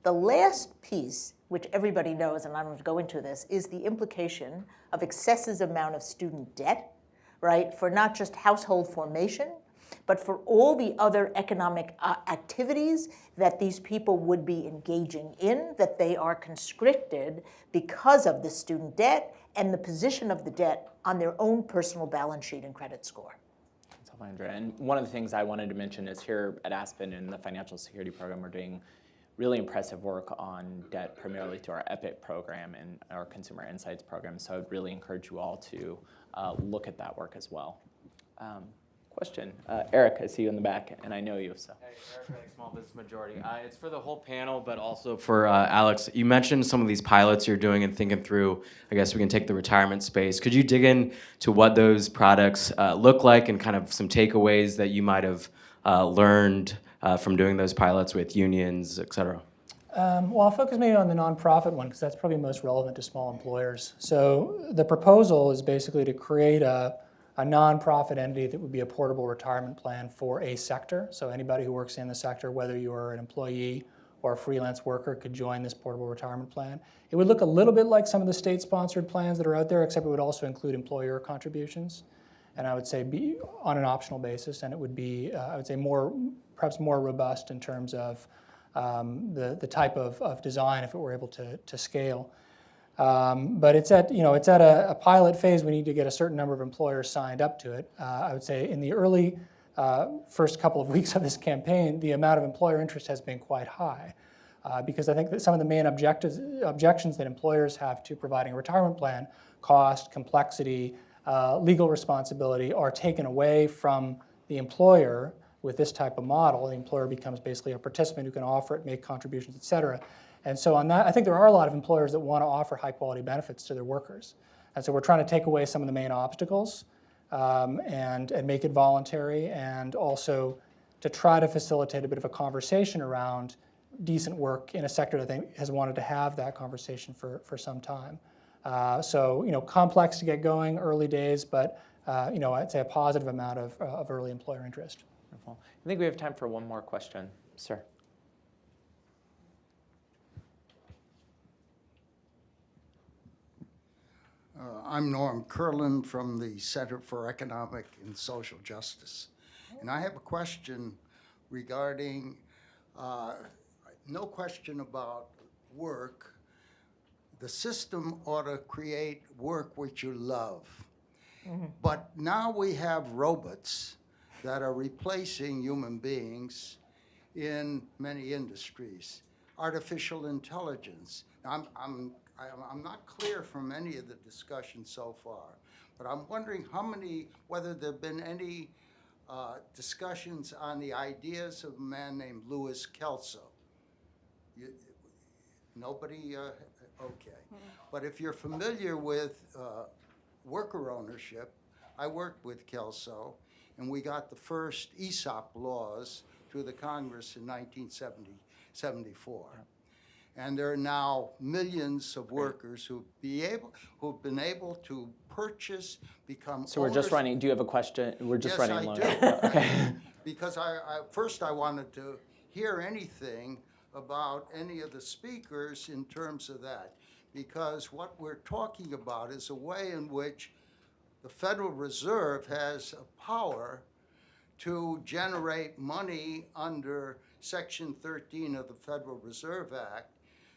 [SPEAKER 8] The last piece, which everybody knows, and I don't have to go into this, is the implication of excessive amount of student debt, right, for not just household formation, but for all the other economic activities that these people would be engaging in, that they are constricted because of the student debt and the position of the debt on their own personal balance sheet and credit score.
[SPEAKER 1] That's all, Andrea. And one of the things I wanted to mention is here at Aspen in the Financial Security Program, we're doing really impressive work on debt, primarily through our EPIC program and our Consumer Insights program. So I would really encourage you all to look at that work as well. Question. Eric, I see you in the back, and I know you. So.
[SPEAKER 12] Hey, Eric, Redding, Small Business Majority. It's for the whole panel, but also for Alex. You mentioned some of these pilots you're doing and thinking through. I guess we can take the retirement space. Could you dig into what those products look like and kind of some takeaways that you might have learned from doing those pilots with unions, et cetera?
[SPEAKER 5] Well, I'll focus maybe on the nonprofit one because that's probably most relevant to small employers. So the proposal is basically to create a nonprofit entity that would be a portable retirement plan for a sector. So anybody who works in the sector, whether you're an employee or a freelance worker, could join this portable retirement plan. It would look a little bit like some of the state-sponsored plans that are out there, except it would also include employer contributions. And I would say be on an optional basis, and it would be, I would say, perhaps more robust in terms of the type of design if it were able to scale. But it's at a pilot phase. We need to get a certain number of employers signed up to it. I would say in the early first couple of weeks of this campaign, the amount of employer interest has been quite high. Because I think that some of the main objections that employers have to providing a retirement plan, cost, complexity, legal responsibility, are taken away from the employer with this type of model. The employer becomes basically a participant who can offer it, make contributions, et cetera. And so on that, I think there are a lot of employers that want to offer high quality benefits to their workers. And so we're trying to take away some of the main obstacles and make it voluntary, and also to try to facilitate a bit of a conversation around decent work in a sector that I think has wanted to have that conversation for some time. So complex to get going, early days, but I'd say a positive amount of early employer interest.
[SPEAKER 1] Wonderful. I think we have time for one more question, sir.
[SPEAKER 13] I'm Norm Curlin from the Center for Economic and Social Justice. And I have a question regarding, no question about work. The system ought to create work which you love. Mm-hmm. But now we have robots that are replacing human beings in many industries. Artificial intelligence. I'm not clear from any of the discussion so far, but I'm wondering whether there have been any discussions on the ideas of a man named Louis Kelso. Nobody? Okay. But if you're familiar with worker ownership, I worked with Kelso, and we got the first ESOP laws through the Congress in 1974. And there are now millions of workers who've been able to purchase, become
[SPEAKER 1] So we're just running, do you have a question? We're just running low.
[SPEAKER 13] Yes, I do.
[SPEAKER 1] Okay.
[SPEAKER 13] Because first I wanted to hear anything about any of the speakers in terms of that. Because what we're talking about is a way in which the Federal Reserve has a power to generate money under Section 13 of the Federal Reserve Act,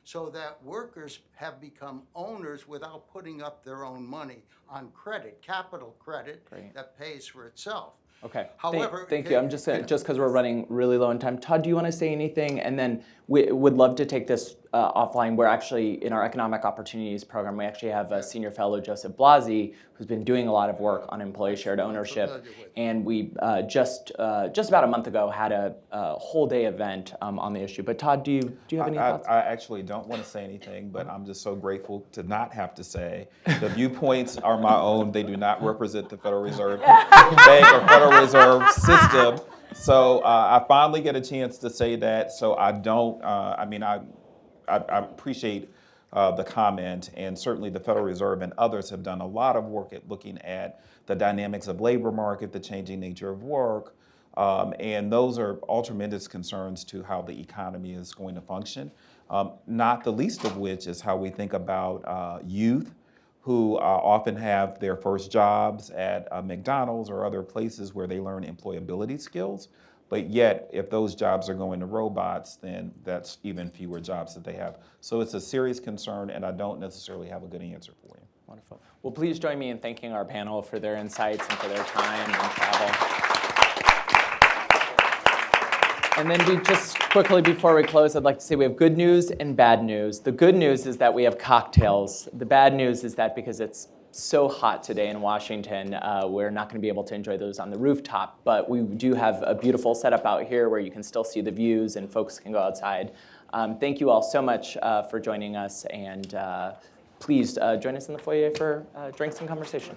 [SPEAKER 13] so that workers have become owners without putting up their own money on credit, capital credit. Great. That pays for itself.
[SPEAKER 1] Okay.
[SPEAKER 13] However,
[SPEAKER 1] thank you. I'm just because we're running really low on time. Todd, do you want to say anything? And then we would love to take this offline. We're actually in our economic opportunities program. We actually have a senior fellow, Joseph Blasi, who's been doing a lot of work on employee shared ownership. And we just about a month ago had a whole day event on the issue. But Todd, do you have any thoughts?
[SPEAKER 7] I actually don't want to say anything, but I'm just so grateful to not have to say. The viewpoints are my own. They do not represent the Federal Reserve Bank or Federal Reserve System. So I finally get a chance to say that. So I don't. I appreciate the comment, and certainly the Federal Reserve and others have done a lot of work at looking at the dynamics of labor market, the changing nature of work, and those are all tremendous concerns to how the economy is going to function, not the least of which is how we think about youth who often have their first jobs at McDonald's or other places where they learn employability skills. But yet, if those jobs are going to robots, then that's even fewer jobs that they have. So it's a serious concern, and I don't necessarily have a good answer for you.
[SPEAKER 1] Wonderful. Well, please join me in thanking our panel for their insights and for their time and travel. And then we just quickly, before we close, I'd like to say we have good news and bad news. The good news is that we have cocktails. The bad news is that because it's so hot today in Washington, we're not going to be able to enjoy those on the rooftop, but we do have a beautiful setup out here where you can still see the views and folks can go outside. Thank you all so much for joining us, and please join us in the foyer for drinks and conversation.